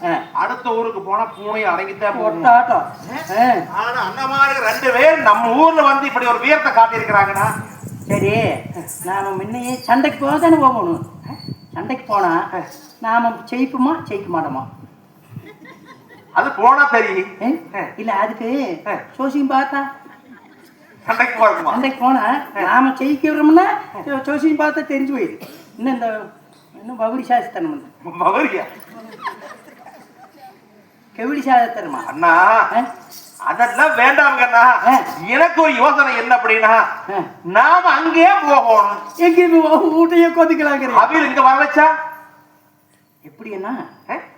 அடுத்த ஊருக்கு போனா பூனை அடங்கித்தான் போட்டாட்டம். ஆனா அந்த மாதிரி 2 பேர் நம்ம ஊர்ல வந்து இப்படி ஒரு வீரத்தை காட்டியிருக்கிறாங்கன்னா சரி, நாம முன்னையே சண்டைக்கு போக தானே போகணும். சண்டைக்கு போனா நாம ஜெயிப்போமா ஜெயிக்க மாட்டோமா? அது போனா தெரியும். இல்ல அதுக்கு சோசியம் பார்த்தா சண்டைக்கு போறோமா? சண்டைக்கு போனா நாம ஜெயிக்கிறோம்னா சோசியம் பார்த்தா தெரிஞ்சு போயிடுது. இன்னும் இந்த இன்னும் பகுடி சாஸ்திரம் மகரியா கெவிடி சாஸ்திரமா அண்ணா? அதெல்லாம் வேண்டாம்ங்கண்ணா. எனக்கு ஒரு யோசனை என்ன அப்படின்னா நாம அங்கேயே போகணும். எங்க ஊட்டையே கொதிக்கலாங்க. அவையில் இங்க வர வச்சா எப்படி என்ன?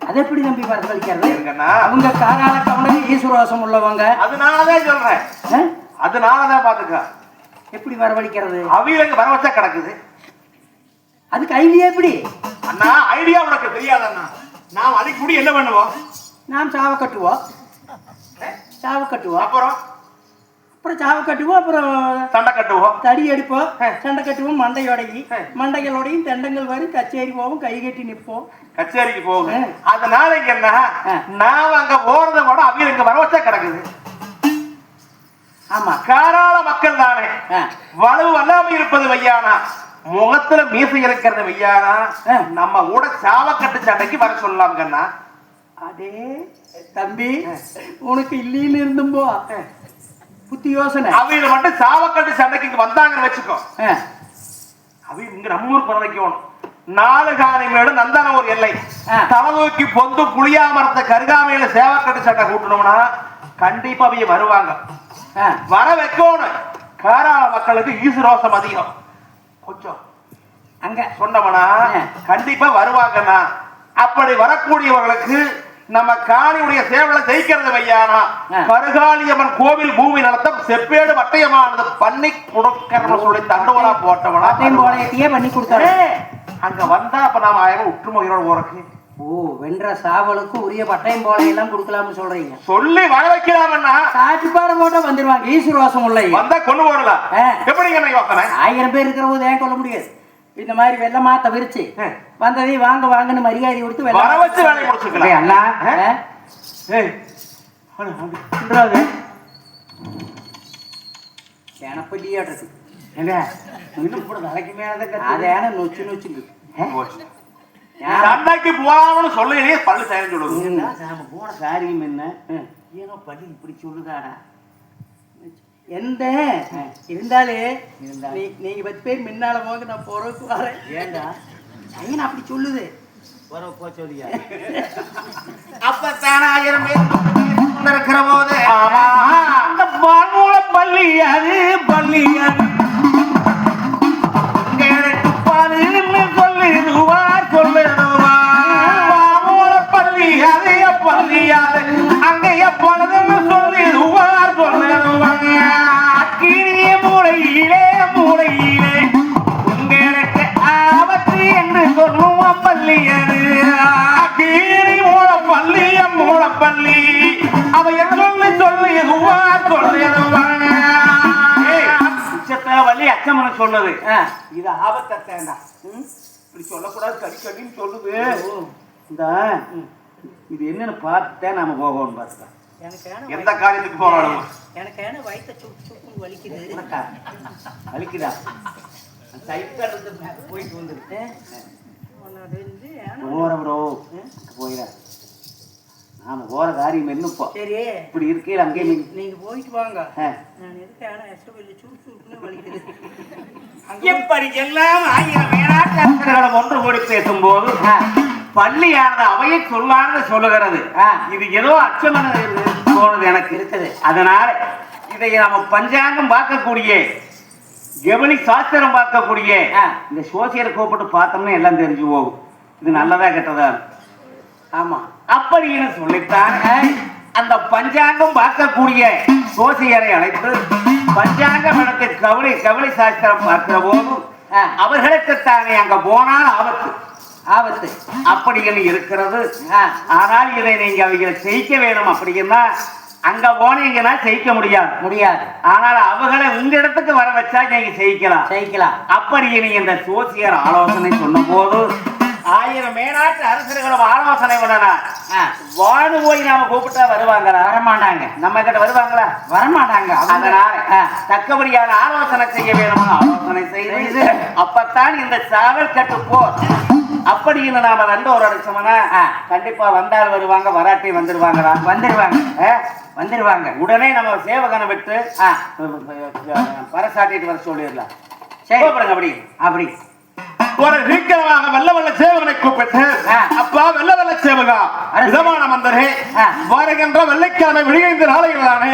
அதை எப்படி நம்பி வர கழிக்கிறது? அவங்க காரால கவனம் ஈஸ்வரவாசம் உள்ளவங்க. அதனாலதான் சொல்றேன். அதனாலதான் பாத்துக்க எப்படி வரவழைக்கிறது? அவையில் இங்க வர வச்சா கிடக்குது. அதுக்கு ஐடியா எப்படி? அண்ணா ஐடியா உனக்கு தெரியாதண்ணா. நாம் அதுக்கு கூட என்ன பண்ணுவோம்? நாம் சாவை கட்டுவோம். சாவை கட்டுவோம். அப்புறம் சாவை கட்டுவோம். அப்புறம் சண்டை கட்டுவோம். தடி எடுப்போம். சண்டை கட்டுவோம். மண்டைகளோடையும் தண்டங்கள் வரும். கச்சேரி போவோம். கை கட்டி நிற்போம். கச்சேரிக்கு போகும். அதனால என்ன நாம் அங்க போறத விட அவையில் இங்க வர வச்சா கிடக்குது. ஆமா, காராள மக்கள் தானே. வலு வல்லாம இருப்பது வையானா, முகத்துல மீசை இருக்கிறது வையானா, நம்ம கூட சாவக்கட்டு சண்டைக்கு வர சொல்லலாம் கண்ணா. அதே தம்பி உனக்கு இல்லின்னு இருந்தும்போ புத்தி யோசனை. அவையில மட்டும் சாவக்கட்டு சண்டைக்கு இங்க வந்தாங்கன்னு வச்சுக்கோ. அவை இங்க நம்ம ஊர் பறவைக்கணும். 4 காணி மேடு நந்தான ஒரு எல்லை. தலதூக்கி பொந்து புளியாமரத்தை கருகாமையில சேவக்கட்டு சண்டை கூட்டணும்னா கண்டிப்பா அவைய வருவாங்க. வர வைக்கணும். காராள மக்களுக்கு ஈசுரோசம் அதிகம். கொஞ்சம் அங்க சொன்னவனா கண்டிப்பா வருவாங்கண்ணா. அப்படி வரக்கூடியவர்களுக்கு நம்ம காணியுடைய சேவலை ஜெயிக்கிறது வையானா, கருகாளியம்மன் கோவில் பூமி நலத்தம் செப்பேடு வட்டயமானது பண்ணி கொடுக்கற சொல்லி தண்டோரா போட்டவனா பண்ணி கொடுத்தாரு. அங்க வந்தா அப்ப நாம 1000 உற்றுமுகையோட போறக்கு. ஓ, வென்ற சாவலுக்கு உரிய பட்டயம் போல எல்லாம் கொடுக்கலாம்னு சொல்றீங்க. சொல்லி வர வைக்கலாம்னா சாட்சிப்பாடு போட்டா வந்துருவாங்க. ஈஸ்வரவாசம் உள்ள வந்தா கொண்டு போடலாம். எப்படிங்க யோசனை? 1000 பேர் இருக்கிற போது ஏன் கொள்ள முடியாது? இந்த மாதிரி வெள்ள மாத்த விரிச்சு வந்ததை வாங்க வாங்கன்னு மரியாதை கொடுத்து வர வச்சு வேலையை முடிச்சுக்கலாம். அண்ணா எனப்பள்ளியாடுறது நொச்சு நொச்சுங்க. சண்டைக்கு போகாமனு சொல்லி பள்ளி சேரம் சொல்லுது. நாம போன காரியம் என்ன? ஏனோ பள்ளி இப்படி சொல்லுதாடா. எந்த இருந்தாலே நீங்க 10 பேர் முன்னால போக நான் போறதுக்கு வரேன். ஏண்டா ஐயன் அப்படி சொல்லுது. வர போ சொல்லியா? அப்பத்தான 1000 பேர் இருக்கிற போது அந்த பால்மூல பள்ளி அது பள்ளி அது சொல்லிடுவா சொல்லிடுவா பால்மூல பள்ளி அது பள்ளி அது அங்க எப்பொழுதுன்னு சொல்லிடுவார் சொல்லிடுவாங்க. அக்கினிய மூளையிலே மூளையிலே உங்களுக்கு ஆபத்து என்று சொல்லுவோம் பள்ளி அது. அக்கினி மூலப்பள்ளி மூலப்பள்ளி அவைய சொல்லி சொல்லிடுவார் சொல்லிடுவாங்க. வள்ளி அச்சமன சொன்னது இது ஆபத்தேண்டா. இப்படி சொல்லக்கூடாது கடிக்கடின்னு சொல்லுது. இந்த இது என்னன்னு பார்த்துட்டேன் நாம போகணும். பார்த்துக்கலாம். எந்த காரியத்துக்கு போறாலும் எனக்கு வயிற்ற சுக்கு வலிக்குது. வலிக்குதா? போயிட்டு வந்துருக்கு போயிடா. நாம போற காரியம் என்னப்போ சரி இப்படி இருக்கையில அங்கே நீங்க போயிட்டு வாங்க. நான் வலிக்குது. எப்படி எல்லாம் 1000 வேளாண்களும் ஒன்று கூடி பேசும்போது பள்ளியானது அவையை சொல்லான்னு சொல்லுகிறது. இது ஏதோ அச்சமன தோணுது எனக்கு இருக்குது. அதனால இதை நம்ம பஞ்சாங்கம் பார்க்கக்கூடிய கவனி சாஸ்திரம் பார்க்கக்கூடிய இந்த சோசியரை கூப்பிட்டு பார்த்தோம்னா எல்லாம் தெரிஞ்சு போகும். இது நல்லதா கெட்டதா. ஆமா, அப்படின்னு சொல்லித்தான் அந்த பஞ்சாங்கம் பார்க்கக்கூடிய சோசியரை அழைத்து பஞ்சாங்கம் எனக்கு கவனி சாஸ்திரம் பார்க்கிற போது அவர்களுக்கு தானே அங்க போனால் ஆபத்து ஆபத்து அப்படின்னு இருக்கிறது. ஆனால் இதை நீங்க அவங்களை ஜெயிக்க வேணும் அப்படின்னா அங்க போனீங்கன்னா ஜெயிக்க முடியாது. ஆனால் அவங்களை உங்க இடத்துக்கு வர வச்சா நீங்க ஜெயிக்கலாம். அப்படி நீங்க இந்த சோசியர் ஆலோசனை சொன்ன போது 1000 மேனாட்டு அரசர்களும் ஆலோசனை பண்ணனார். வானு போய் நாம கூப்பிட்டா வருவாங்களா? வரமாட்டாங்க. நம்ம கிட்ட வருவாங்களா? வரமாட்டாங்க. அதனால தக்கபடியான ஆலோசனை செய்ய வேணும். ஆலோசனை செய்து அப்பத்தான் இந்த சாவல் கட்டு போர் அப்படின்னு நாம ஒரு அடிச்சோம்னா கண்டிப்பா வந்தால் வருவாங்க, வராட்டி வந்துருவாங்களா? வந்துருவாங்க. உடனே நம்ம சேவகனை விட்டு பரசாட்டிட்டு வர சொல்லிடலாம். அப்படி ஒரு சீக்கிரமாக வெள்ள சேவகனை கூப்பிட்டு, அப்பா வெள்ள சேவகா, விதமான மந்தரே, வருகின்ற வெள்ளைக்கிழமை விழிந்த நாளைகளானே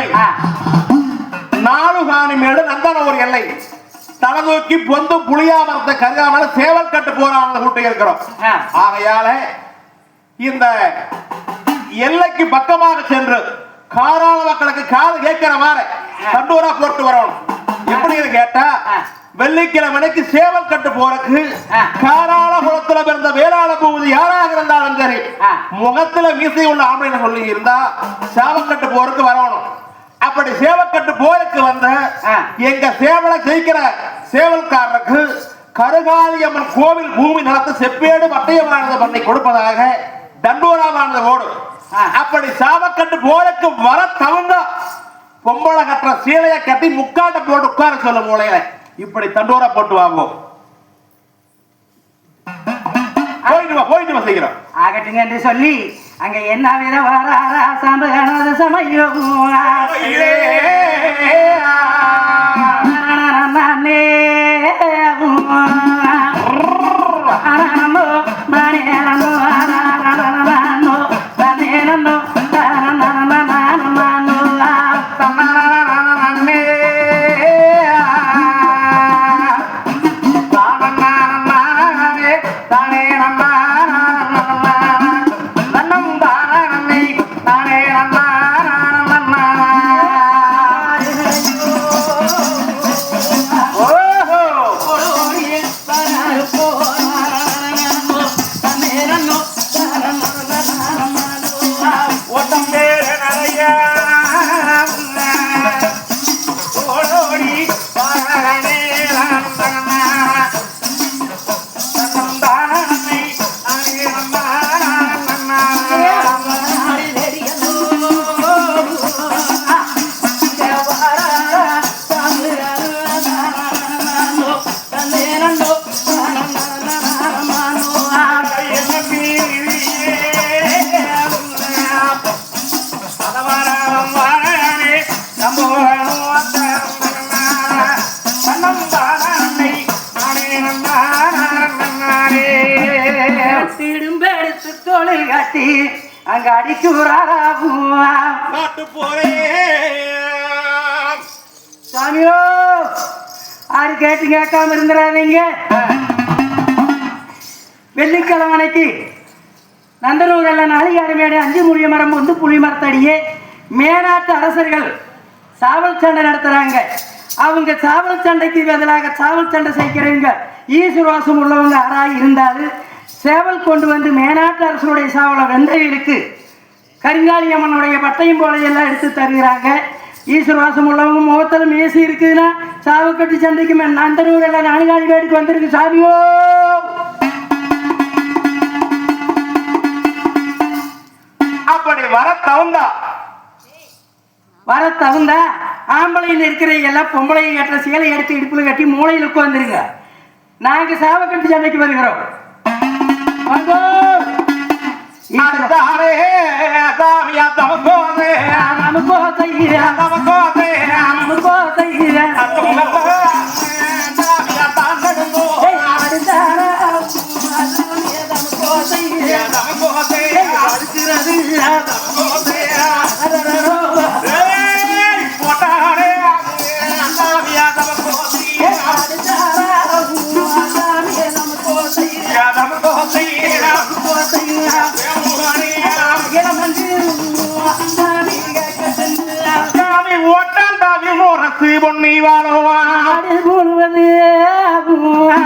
4 காணி மேடு நந்தன ஒரு எல்லை தலை தூக்கி பொந்து புளியாமரத்தை கருகாமல சேவல் கட்டு போறாங்க கூட்டி இருக்கிறோம். ஆகையால இந்த எல்லைக்கு பக்கமாக சென்று காராள மக்களுக்கு காது கேட்கிற மாதிரி தண்டூரா போட்டு வரணும். எப்படின்னு கேட்டா வெள்ளிக்கிழமைக்கு சேவல் கட்டு போறதுக்கு காராள குளத்துல பிறந்த வேளாள பூதி யாராக இருந்தாலும் சரி முகத்துல மீசை உள்ள ஆம்பளை சொல்லி இருந்தா சேவல் கட்டு போறதுக்கு வரணும். அப்படி சேவக்கட்டு போருக்கு வந்த எங்க சேவலை ஜெயிக்கிற சேவல்காரருக்கு கருகாளியம்மன் கோவில் பூமி நிலத்தை செப்பேடு வட்டையமானது பண்ணி கொடுப்பதாக தண்டூராவானது ஓடும். அப்படி சாவக்கட்டு போருக்கு வர தவங்க பொம்பளை கட்டுற சீலையை கட்டி முக்காட்டை போட்டு உட்கார சொல்ல மூலையில இப்படி தண்டூரா போட்டு வாங்குவோம். போயிட்டு வா செய்கிறோம். ஆகட்டுங்க என்று சொல்லி அங்க என்ன வித வாரா சமயம் சமயம் அங்க அடிச்சு போறேன் சாமியோ ஆறு கேட்டு கேட்காம இருந்துடாதீங்க. வெள்ளிக்கிழமைக்கு நந்தனூர் எல்லாம் நாளிகாடு மேடை 5 முறிய மரம் வந்து புளி மரத்தடியே மேனாட்டு அரசர்கள் சாவல் சண்டை நடத்துறாங்க. அவங்க சாவல் சண்டைக்கு பதிலாக சாவல் சண்டை செய்கிறவங்க ஈஸ்வரவாசம் உள்ளவங்க யாராக இருந்தாலும் சேவல் கொண்டு வந்து மேனாட்டு அரசனுடைய சாவலை வெந்தைகளுக்கு கருங்காளியம்மனுடைய பட்டையும் போலையெல்லாம் எடுத்து தருகிறாங்க. ஈஸ்வரவாசம் உள்ளவங்க முகத்தில் மேசி இருக்குதுன்னா சாவக்கட்டு சண்டைக்கு நந்தனூர் எல்லாம் நாளிகாடி வேடுக்கு வந்திருக்கு. சாமியோ அப்படி வர தகுந்தா ஆம்பளையில் இருக்கிற எல்லாம் பொம்பளையை கட்டுற சேலை எடுத்து இடுப்புல கட்டி மூளையில் உட்காந்துருங்க. நாங்க சாவக்கட்டு சண்டைக்கு வருகிறோம்.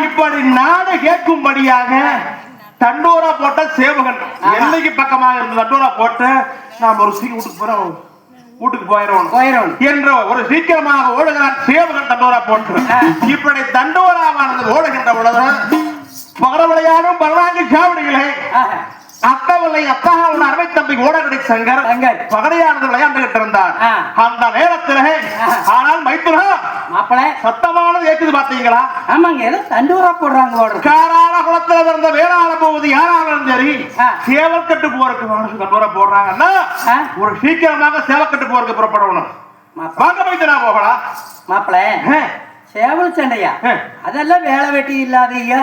இப்படி நாடு கேட்கும்படியாக தண்டோரா போட்ட சேவகன் எல்லைக்கு பக்கமாக இருந்த தண்டோரா போட்டு நாம் ஒரு வீட்டுக்கு போறோம். வீட்டுக்கு போயிடும் போயிடும் என்ற ஒரு சீக்கிரமாக ஓடுகிறான் சேவகன் தண்டோரா போட்டு இப்படி தண்டோராவானது ஓடுகின்ற பொழுது பகரவளையாடும் பரவாங்கி சாவடிகளே அத்தவளை அத்தகாவோட அருமை தம்பி ஓடகடி சங்கர் பகடையானது விளையாண்டுகிட்டு இருந்தார் அந்த நேரத்தில் ஆனால் மைத்துனா மாப்பிள சத்தமானது ஏக்குது பாத்தீங்களா ஆமாங்க ஏதோ தண்டூரா போடுறாங்க காரான குளத்துல இருந்த வேளாள போகுது யாராலும் சரி சேவல்கட்டு போறதுக்கு மனசு தண்டூரா போடுறாங்கன்னா ஒரு சீக்கிரமாக சேவல்கட்டு போறதுக்கு புறப்படணும் வாங்க மைத்துனா போகலாம் மாப்பிள சேவல் சண்டையா அதெல்லாம் வேலை வெட்டி இல்லாதீங்க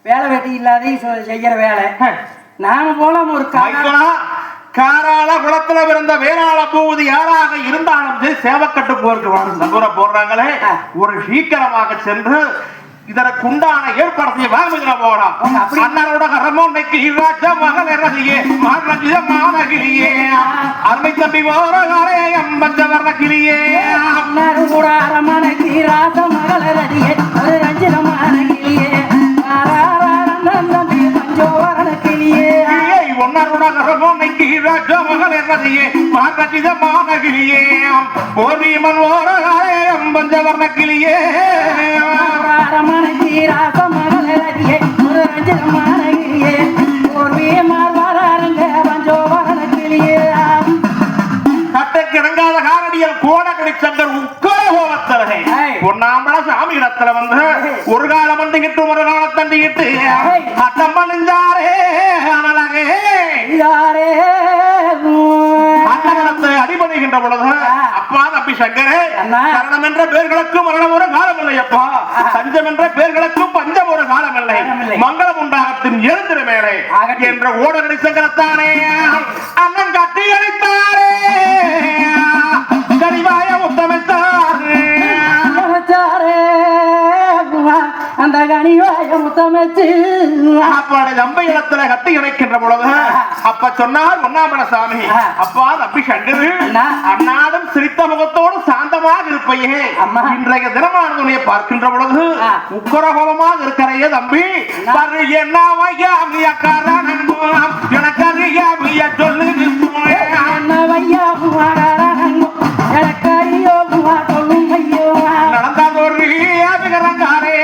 வேலை வெட்டி இல்லாத செய்யற வேலை நாம போல ஒரு காரால குளத்துல பிறந்த வேளாள போவது யாராக இருந்தாலும் சரி சேவக்கட்டு போறதுக்கு தூரம் போடுறாங்களே ஒரு சீக்கிரமாக சென்று இதற்குண்டான ஏற்பாடு வாங்க போகலாம் அண்ணனோட கரமோன்னைக்கு ராஜா மகள் இறங்கியே மானகிரியே அருமை தம்பி ஓரகாரே அம்பஞ்சவர்ண கிளியே கூட அரமனைக்கு ராஜ மகள் இறங்கியே ஒரு ரஞ்சிதமான கிளியே ஒன்னருட கரமோன்னைக்கு ராஜா மகள் இறங்கியே மானகிதமான கிளியே போரிமன் ஓரகாரே அம்பஞ்சவர்ண கிளியே கட்டக்கிடங்காத காரடியல் கோடகடி சங்கர் உக்கரகோவத்தரகை பொன்னாம்பள சாமி இடத்துல வந்து ஒரு காலம் வந்துகிட்டு ஒரு கால தண்டிக்கிட்டு அட்டம் பண்ணிஞ்சாரே அனலகே அன்னகலத்தை அடிபடுகின்ற பொழுது அப்பா தம்பி சங்கரே சரணம் என்ற பேர்களுக்கு மரணம் ஒரு காலம் இல்லை அப்பா பஞ்சம் என்ற பேர்களுக்கும் பஞ்சம் ஒரு காலம் இல்லை மங்களம் உண்டாகத்தின் எழுந்திர மேலே என்ற ஓடகடி சங்கரத்தானே அண்ணன் கட்டி அளித்தாரே கனிவாய முத்தமிட்டாரே அந்த கனிவாய முத்தமிச்சு அப்படி நம்பை இடத்துல கட்டி இணைக்கின்ற பொழுது அப்ப சொன்னார் ஒன்னாமன சாமி அப்பா தம்பி சங்கரு அண்ணாடும் சிரித்த முகத்தோடு சாந்தமாக இருப்பையே இன்றைய தினமானதுனைய பார்க்கின்ற பொழுது உக்கரகோலமாக இருக்கிறையே தம்பி என்ன வையா எனக்கு அறியா சொல்லு என்ன வையா நடந்தால் ஒரு விகரங்காரே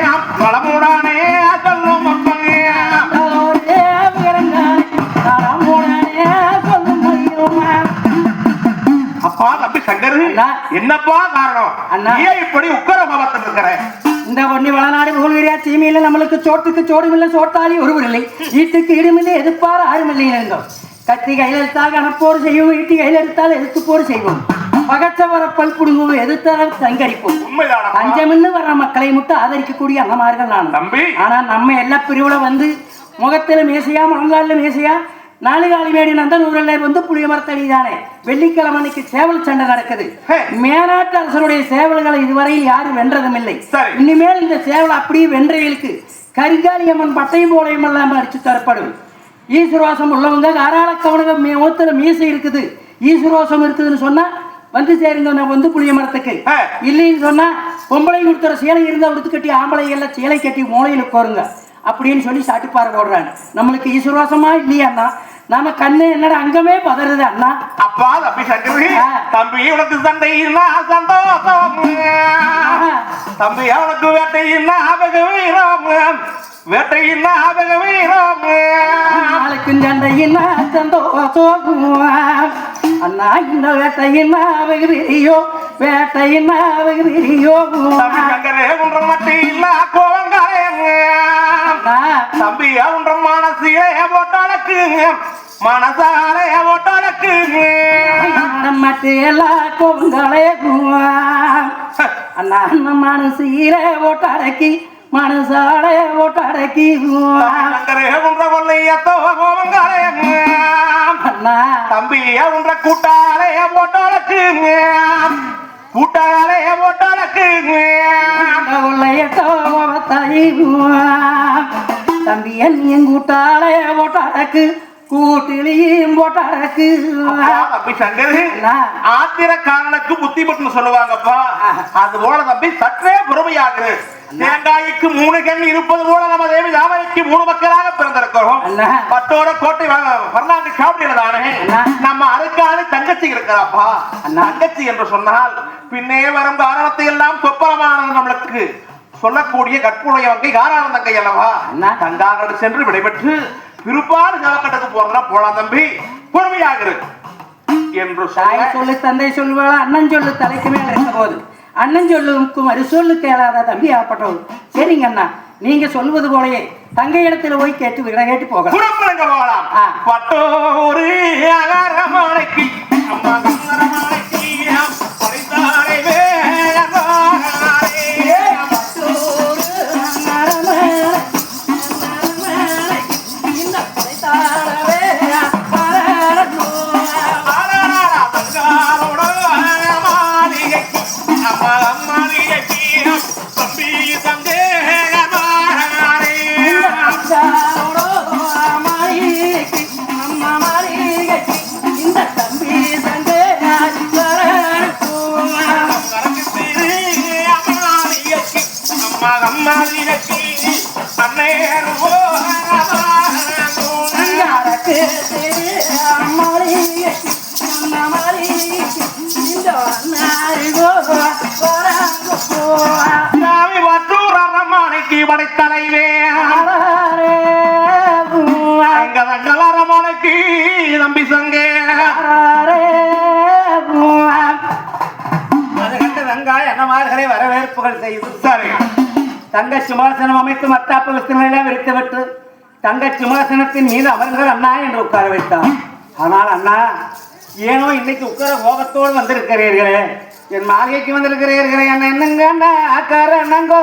வளமுடானே சொல்லும் அப்பா தம்பி சங்கரு என்னப்பா காரணம் ஏன் இப்படி உக்கரகோலத்தில் இருக்கிற இந்த பொண்ணி வளநாடு புகழ்கிறியா சீமையில நம்மளுக்கு சோட்டுக்கு சோடுமில்லை சோட்டாளி ஒருவரில்லை வீட்டுக்கு இடுமில்லை எதிர்ப்பார் ஆறுமில்லை இருந்தோம் கத்தி கையில் எடுத்தால் கணப்போடு செய்வோம் ஈட்டி கையில் எடுத்தால் எதிர்த்துப்போடு செய்வோம் பகச்சவர பல் புடுங்குவோம் எதிர்த்தால் சங்கரிப்போம் பஞ்சமின்னு வர்ற மக்களை மட்டும் ஆதரிக்கக்கூடிய அண்ணமார்கள் நான் தம்பி ஆனா நம்ம எல்லா பிரிவுல வந்து முகத்துல மேசையா முழங்கால மேசையா நாலுகாலி மேடி நந்தனூரில் வந்து புளிய மரத்தடி தானே வெள்ளிக்கிழமைக்கு சேவல் சண்டை நடக்குது மேனாட்டு அரசனுடைய சேவல்களை இதுவரையில் யாரும் வென்றதும் இல்லை இனிமேல் இந்த சேவல் அப்படியே வென்றைகளுக்கு கரிகாலி அம்மன் பட்டையும் போலையும் எல்லாம் அடிச்சு தரப்படும் ஈஸ்வரவாசம் உள்ளவங்க காராளக்கவனக முகத்துல மீசை இருக்குது ஈஸ்வரவாசம் இருக்குதுன்னு சொன்னா வந்து சேருங்க வந்து புளிய மரத்துக்கு இல்லைன்னு சொன்னா பொம்பளை கொடுத்துற சேலை இருந்தா உடுத்து கட்டி ஆம்பளை எல்லாம் சேலை கட்டி மூளையில கோருங்க அப்படின்னு சொல்லி சாட்டுப்பாறை போடுறாங்க நம்மளுக்கு ஈஸ்வரவாசமா இல்லையாண்ணா நாம கண்ணு என்னடா அங்கமே பதறுது அண்ணா அப்பா தம்பி சங்கரி தம்பி உனக்கு சண்டையின்னா சந்தோஷம் தம்பி அவனுக்கு வேட்டையின்னா வீரம் வேட்டையின்னா வீரம் நாளுக்கு சண்டையின்னா சந்தோஷம் அண்ணா இந்த வேட்டையின்னா வீரியோ வேட்டையின்னா வீரியோ சங்கரே ஒன்று மட்டும் இல்ல கோவங்காரே தம்பி ஒன்று மனசிலே போட்டாளுக்கு மனசாலே போட்டாளுக்கு மட்டு எல்லா கோவங்களே அண்ணா மனசீரே ஓட்டாடக்கி மனசாலே ஓட்டாடக்கி சங்கரே ஒன்ற கொள்ளையத்தோ கோவங்காரே அண்ணா தம்பி ஒன்ற கூட்டாலே போட்டாளுக்கு கூட்டாலே போட்டாளுக்கு தம்பி என் கூட்டாலே போட்டாடக்கு கூட்டிலையும் போட்டாடக்கு தம்பி சங்கரி ஆத்திரக்காரனுக்கு புத்தி பட்டு சொல்லுவாங்கப்பா அது போல தம்பி சற்றே பொறுமையாகு தேங்காய்க்கு 3 கண் இருப்பது போல நம்ம தேவி தாமரைக்கு 3 மக்களாக பிறந்திருக்கிறோம் பட்டோட கோட்டை பர்ணாண்டு சாப்பிடுறதானே நம்ம அருக்கான தங்கச்சி இருக்கிறாப்பா தங்கச்சி என்று சொன்னால் பின்னே வரும் காரணத்தை எல்லாம் சொப்பரமான நம்மளுக்கு சொல்லக்கூடிய கற்புடைய வங்கை காரணம் தங்கை அல்லவா தங்காக சென்று விடைபெற்று பிற்பாடு ஜலக்கட்டுக்கு போறதா போலாம் தம்பி பொறுமையாக என்று தாய் சொல்லு தந்தை சொல்லுவாளா அண்ணன் சொல்லு தலைக்கு மேல இருக்க போது அண்ணன் சொல்லுக்கு மறு சொல்லு கேளாத தம்பி ஆப்பட்டவர் சரிங்க அண்ணா நீங்க சொல்வது போலயே தங்கை இடத்துல போய் கேட்டு விட கேட்டு போகலாம் பட்டோரு அகரமாலைக்கு அம்மா கமரமாலைக்கு பரிசாலை படைத்தலைவே அரமனைக்கு நம்பி சங்கே அது கண்டு வெங்காய அண்ணமார்களை வரவேற்புகள் செய்து சரி தங்க சிம்மாசனம் அமைத்து மத்தாப்பு விஸ்தங்களை விரித்துவிட்டு தங்க சிம்மாசனத்தின் மீது அமர்ந்தவர் அண்ணா என்று உட்கார வைத்தார். ஆனால் அண்ணா ஏனோ இன்னைக்கு உட்கார கோபத்தோடு வந்திருக்கிறீர்களே என் மாளிகைக்கு வந்திருக்கிறீர்களே என்ன என்னங்க காரணங்கோ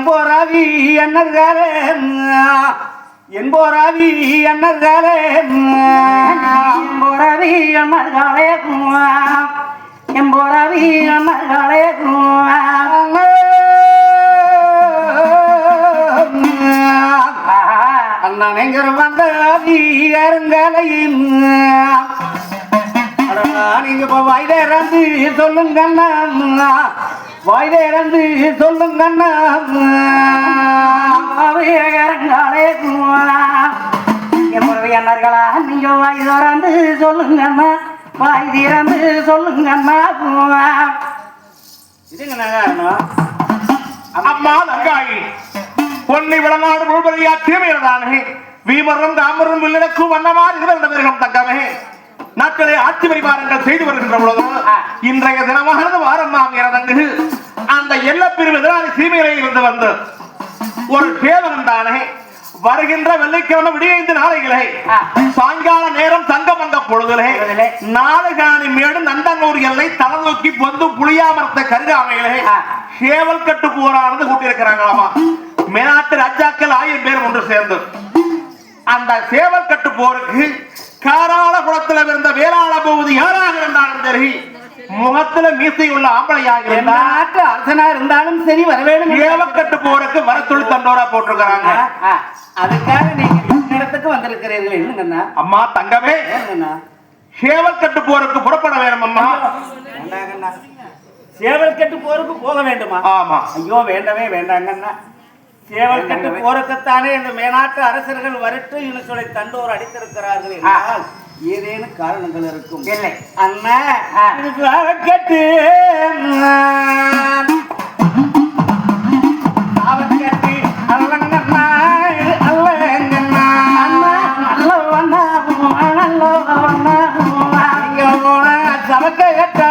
போராவி அண்ணர்களே என்போராவி அண்ணர்களே போராவி அண்ணர்களே எம்போராவி அண்ணர்களே அண்ணனைங்கர் வந்த வீரங்களையும் நீங்க இப்போ வாய்தேரந்து சொல்லுங்கண்ணா வாய்தேரந்து சொல்லுங்கண்ணா அண்ணர்களா நீங்க வாய் திறந்து சொல்லுங்கண்ணா வாய் திறந்து சொல்லுங்கண்ணா இதுங்க நல்லா அம்மா தங்காயி பொன்னை விளநாடு முழுவதையா தீமையில்தானே வீமரும் தாமரும் வில்லனுக்கும் வண்ணமாறு இருந்தவர்களும் தங்கமே நாட்களை ஆட்சி பரிமாறங்கள் செய்து வருகின்ற பொழுது இன்றைய தினமானது வாரமாம் இறந்து அந்த எல்லப்பிரிவு எதிராளி சீமையிலே இருந்து வந்து ஒரு சேவகன் தானே வருகின்ற வெள்ளிக்கிழமை விடியைந்து நாளைகளே சாயங்கால நேரம் தங்கமங்க பொழுதுலே நாடுகாணி மேடு நந்தனூர் எல்லை தலை நோக்கி பொந்து புளியாமரத்த கருகாமைகளே சேவல் கட்டு போரானது கூட்டியிருக்கிறாங்களாமா மேனாட்டு ராஜாக்கள் 1000 பேர் ஒன்று சேர்ந்து அந்த சேவல் கட்டு போருக்கு காராள குளத்தில் இருந்த வேளாள பகுதி யாராக இருந்தாலும் சரி முகத்துல மீசையுள்ள ஆம்பளையாக நாட்டு அரசனா இருந்தாலும் சரி வரவேணும் சேவக்கட்டு போருக்கு வரத்துளி தண்டோரா போட்டிருக்கிறாங்க அதுக்காக நீங்க இடத்துக்கு வந்திருக்கிறீர்கள் என்னங்கண்ணா அம்மா தங்கமே சேவல்கட்டு போருக்கு புறப்பட வேணும் அம்மா சேவல்கட்டு போருக்கு போக வேண்டுமா ஆமா ஐயோ வேண்டவே வேண்டாங்கண்ணா சேவல்கட்டு போருக்குத்தானே இந்த மேனாட்டு அரசர்கள் வரட்டு இனசொலை தண்டோர் அடித்திருக்கிறார்கள் என்றால் ஏதேனும் காரணங்கள் இருக்கும் இல்லை அண்ணா கட்டு அவன்கட்டு அல்லங்கண்ணா அல்லங்கண்ணா நல்லவண்ணா நல்லவண்ணா இங்க போன சமக்க கட்டா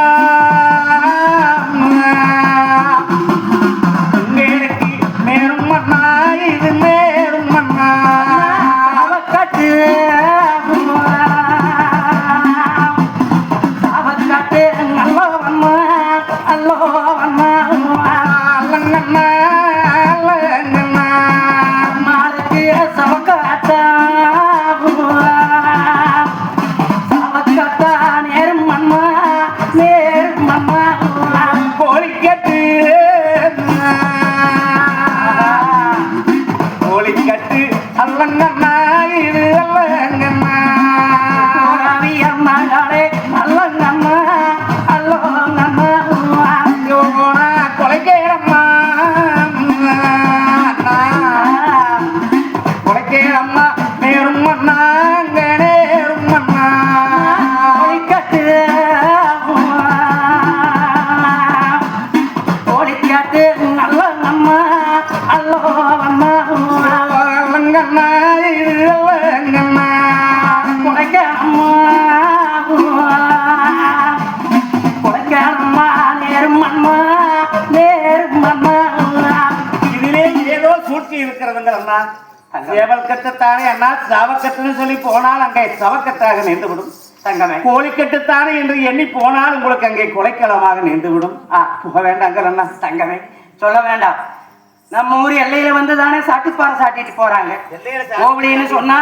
மேலும் மண்ணா இது மேலும் மண்ணா அவக்கட்டு அவக்கட்டு நல்லவண்ணா நல்லவண்ணா அல்லங்கண்ணா அல்லங்கண்ணா மாலுக்கு சவக்காத்தா சவக்காத்தா நேரும் மண்ணா நேரும் மண்ணா கோழிக்கட்டு கோழிக்கட்டு அல்லங்கண்ணா இது அல்லங்கண்ணா அம்மாங்களே அல்லங்கண்ணா அல்லங்கண்ணா போனா கொலைக்கேடம்மா கொலைக்கேடம்மா நேரும் மண்ணா நேரும் சேவல் கட்டுத்தானே அண்ணா சவக்கட்டுன்னு சொல்லி போனால் அங்கே சவக்கட்டாக நின்று விடும் தங்கமே. கோழிக்கட்டுத்தானே என்று எண்ணி போனால் உங்களுக்கு அங்கே கொலைக்களமாக நின்று விடும். போக வேண்டாங்க அண்ணா. தங்கமே சொல்ல வேண்டாம். நம்ம ஊர் எல்லையில வந்து தானே சாட்டுப்பாறை சாட்டிட்டு போறாங்க. கோவிலின்னு சொன்னா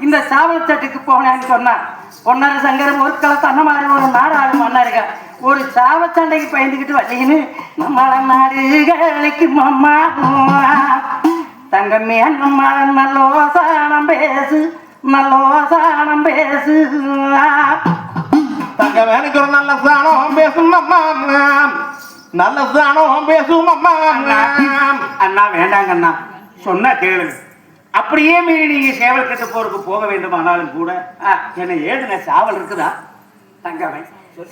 இந்த சாவல் சட்டுக்கு போனேன்னு சொன்னா பொன்னர சங்கர் போர்க்களத்து அந்த மாதிரி ஒரு நாடாளு மன்னருங்க ஒரு சாவச்சண்டைக்கு பயந்துக்கிட்டு வரலீன்னு நம்மள நாடுகளுக்கு அம்மா தங்கமே நம்ம நல்லோசானம் பேசு நல்லோசானம் பேசு தங்கமே எனக்கு ஒரு நல்ல சாணம் பேசும் அம்மா நல்ல சாணம் பேசும் அம்மா. அண்ணா வேண்டாங்க அண்ணா சொன்னா கேளுங்க. அப்படியே மீறி நீங்க சேவல் கட்டு போருக்கு போக வேண்டுமானாலும் கூட என்ன ஏதுங்க சாவல் இருக்குதா தங்கமே?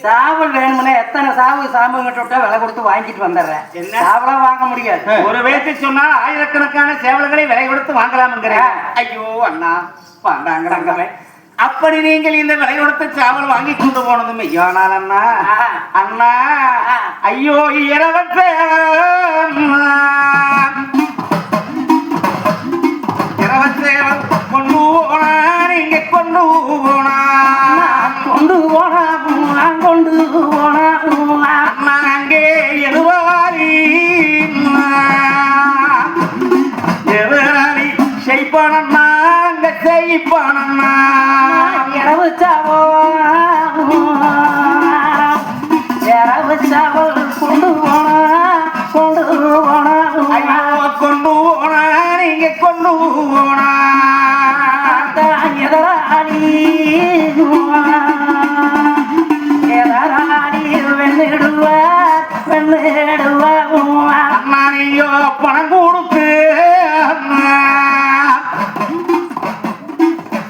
சாவல் வேணும்னா எத்தனை சாம்பு கிட்ட விலை கொடுத்து வாங்கிட்டு வந்துடுறேன். என்ன சாவலா வாங்க முடியாது. ஒரு வேட்டு சொன்னா ஆயிரக்கணக்கான சேவல்களை விலை கொடுத்து வாங்கலாம்ங்கிறேன். ஐயோ அண்ணா வாண்டாங்க தங்கமே. அப்படி நீங்கள் இந்த விலை கொடுத்த சாவல் வாங்கி கொண்டு போனதும் ஐயானால் அண்ணா அண்ணா ஐயோ இரவத்தை இரவத்தேவல் கொண்டு போனா நீங்க கொண்டு போனா கொண்டு போனா கொண்டு போனா அண்ணா அங்கே எழுவாரி எதிராளி செய்ப்பானண்ணா அங்க செய்ப்பானண்ணா இரவு சாவல் கொண்டு போனா ஐயோ கொண்டு போனா நீங்க கொண்டு போனா எதிராளி வெண்ணிடுவா அண்ணா நீயோ பணம் கொடுத்து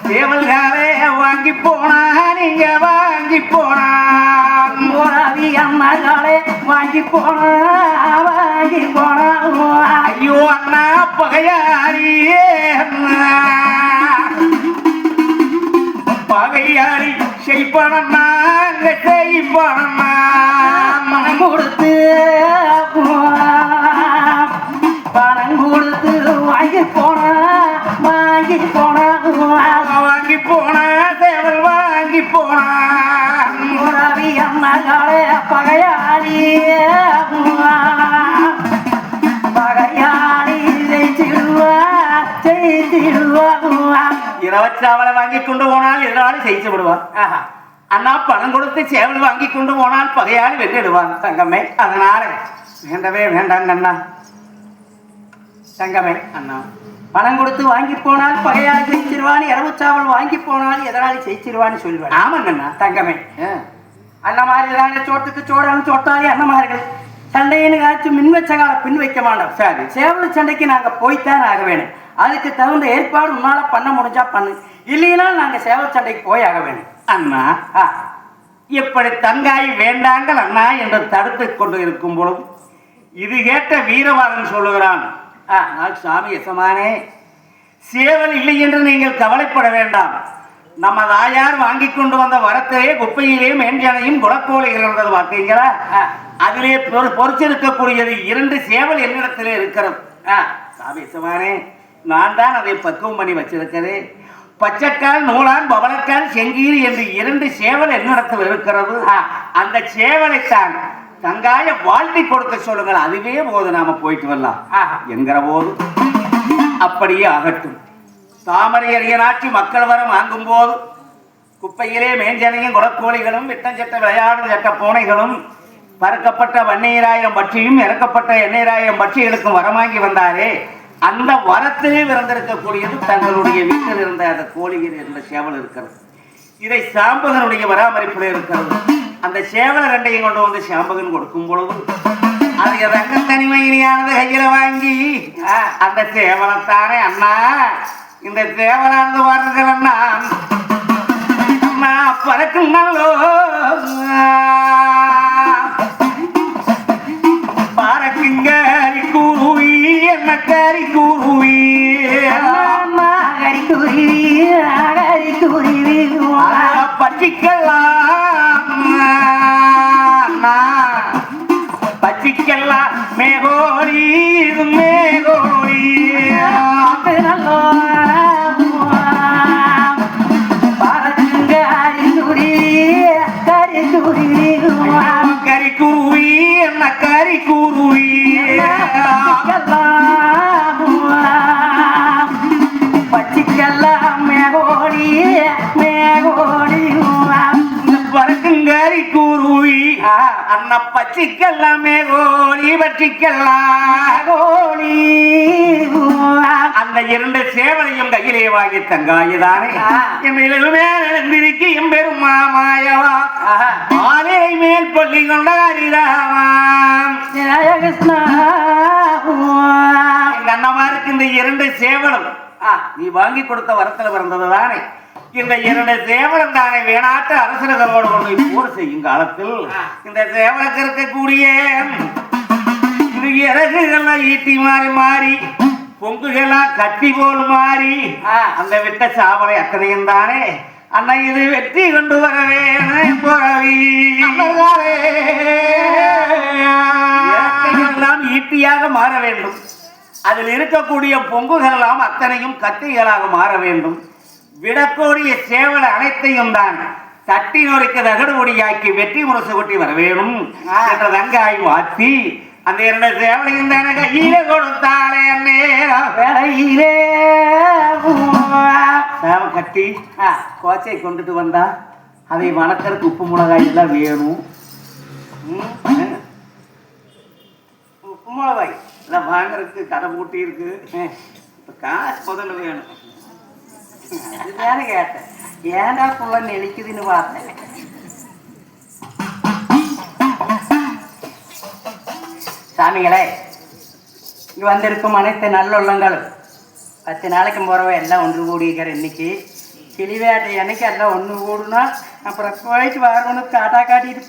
சேவல்காரே வாங்கி போனா நீங்க வாங்கி போனா அம்மாளே வாங்கி போனா ஐயோ அண்ணா பகையாரியே பகையாரி செய்ப்பனண்ணா அங்க செய்ப்பனண்ணா பணம் கொடுத்து வாங்கி போனா வாங்கி போனா சேவல் வாங்கி போனா அம்மாளே பகையாளி ஜெயிச்சிடுவா இரவச்சாவலை வாங்கி கொண்டு போனால் எதிராளி ஜெயிச்சு விடுவான். அண்ணா பணம் கொடுத்து சேவல் வாங்கி கொண்டு போனால் பகையாளி வென்றிடுவான் தங்கமே. அதனால வேண்டவே வேண்டாங்க அண்ணா. தங்கமே அண்ணா பணம் கொடுத்து வாங்கி போனால் பகையாளி ஜெயிச்சிருவான்னு இரவு சாவல் வாங்கி போனால் எதிராளி ஜெயிச்சிருவான்னு சொல்லுவேன். ஆமாங்க அண்ணா. தங்கமே அந்த மாதிரி தானே சோட்டுக்கு சோடாலும் சோட்டாலே அண்ணமார்கள் சண்டையின்னு காய்ச்சி மின் வச்ச கால பின் வைக்க மாட்டோம். சரி சேவல் சண்டைக்கு நாங்கள் போய்த்தான் ஆக வேணும். அதுக்கு தகுந்த ஏற்பாடு உன்னால பண்ண முடிஞ்சா பண்ணு, இல்லைன்னா நாங்க சேவல் சண்டைக்கு போய் ஆக வேணும். அண்ணா இப்படி தங்காய் வேண்டாங்கள் அண்ணா என்று தடுத்து கொண்டு இருக்கும் பொழுது இது கேட்ட வீரவாதன் சொல்லுகிறான். சாமி எசமானே சேவல் இல்லை என்று நீங்கள் கவலைப்பட வேண்டாம். நம்ம தாயார் வாங்கி கொண்டு வந்த வரத்திலே குப்பையிலே மேன்ஜனையும் குளக்கோலைகள் இருந்தது பார்த்தீங்களா? அதிலே பொறிச்சிருக்கக்கூடியது 2 சேவல் என்னிடத்திலே இருக்கிறது. சாமி எசமானே நான் தான் அதை பக்குவம் பண்ணி வச்சிருக்கிறேன். பச்சைக்கால் நூலான் பவளக்கால் செங்கீரி என்று 2 சேவல் என்னிடத்தில் இருக்கிறது. அந்த சேவலைத்தான் தங்காய வாழ்த்தி கொடுக்க சொல்லுங்கள். அதுவே போது நாம போயிட்டு வரலாம் என்கிற போது அப்படியே ஆகட்டும். தாமரை அரியனாட்சி மக்கள் வரம் வாங்கும் போது குப்பையிலே மேஞ்சனையும் குடக்கோழிகளும் விட்டஞ்சட்ட விளையாடும் சட்ட பூனைகளும் பறக்கப்பட்ட வன்னியராயிரம் பட்சியும் இறக்கப்பட்ட எண்ணெயராயிரம் பட்சிகளுக்கும் வரமாங்கி வந்தாரே, அந்த வரத்திலே விறந்திருக்கக்கூடியது தங்களுடைய வீட்டில் இருந்த அந்த கோழிகள் இருந்த சேவல் இருக்கிறது. இதை சாம்பகனுடைய பராமரிப்பில் இருக்கிறது. அந்த சேவலை 2ஐயும் கொண்டு வந்து சாம்பகன் கொடுக்கும் பொழுது அது ரங்க தனிமையிலானது கையில வாங்கி அந்த சேவலைத்தானே அண்ணா இந்த சேவலானது வருகிறன்னா அண்ணா பறக்கும் நல்லோ பறக்குங்க கூறுவி என்ன கறி கூறுவி பச்சிக்கெல்லாம் மேகோரி மேகோரி வச்சிக்கல்லாமே கோழி வச்சிக்கலாம் கோழி அந்த 2 சேவலையும் கையிலே வாங்கி தங்காயுதானே எம்மிலுமே எழுந்திருக்கு எம்பெரும் மாமாயவா ஆலை மேல் பள்ளி கொண்ட ஹரிராமாம் கிருஷ்ணா எங்க அண்ணமாருக்கு இந்த 2 சேவலும் நீ வாங்கி கொடுத்த வரத்துல பிறந்தது தானே இந்த 2 சேவலம் தானே வேணாட்டு அரசர்களோடு கொண்டு போர் செய்யும் காலத்தில் இந்த சேவலுக்கு இருக்கக்கூடிய இது இறகுகள்லாம் ஈட்டி மாறி மாறி பொங்குகள்லாம் கட்டி போல் மாறி அந்த விட்ட சாவலை அத்தனையும் தானே அண்ணா இது வெற்றி கொண்டு வர வேணும் எல்லாம் ஈட்டியாக மாற வேண்டும் அதில் இருக்கக்கூடிய பொங்குகள் எல்லாம் அத்தனையும் கத்திகளாக மாற வேண்டும் விடக்கூடிய சேவல் அனைத்தையும் தான் தட்டி நொறிக்க தகடுபொடியாக்கி வெற்றி முரசு கொட்டி வர வேணும் என்ற தங்காய் வாத்தி அந்த 2 சேவலையும் தானே கையில கொடுத்தாலே வேலையிலே சேவை கட்டி கோச்சை கொண்டுட்டு வந்தா அதை வணக்கறதுக்கு உப்பு மிளகாய் எல்லாம் வேணும் உப்பு மிளகாய் எல்லாம் வாங்கறதுக்கு கடை பூட்டி இருக்கு காசு முதல்ல வேணும் அதுதானே கேட்டேன் ஏன்டா புள்ள நெளிக்குதுன்னு பார்த்தேன் சாமிகளே இங்க வந்திருக்கும் அனைத்து நல்லுள்ளங்களும் 10 நாளைக்கு போறவ எல்லாம் ஒன்று கூடியிருக்கிற இன்னைக்கு கிளிவேட்டை அன்னைக்கு எல்லாம் ஒன்று கூடுனா அப்புறம் போயிட்டு வரணும்னு காட்டா காட்டிட்டு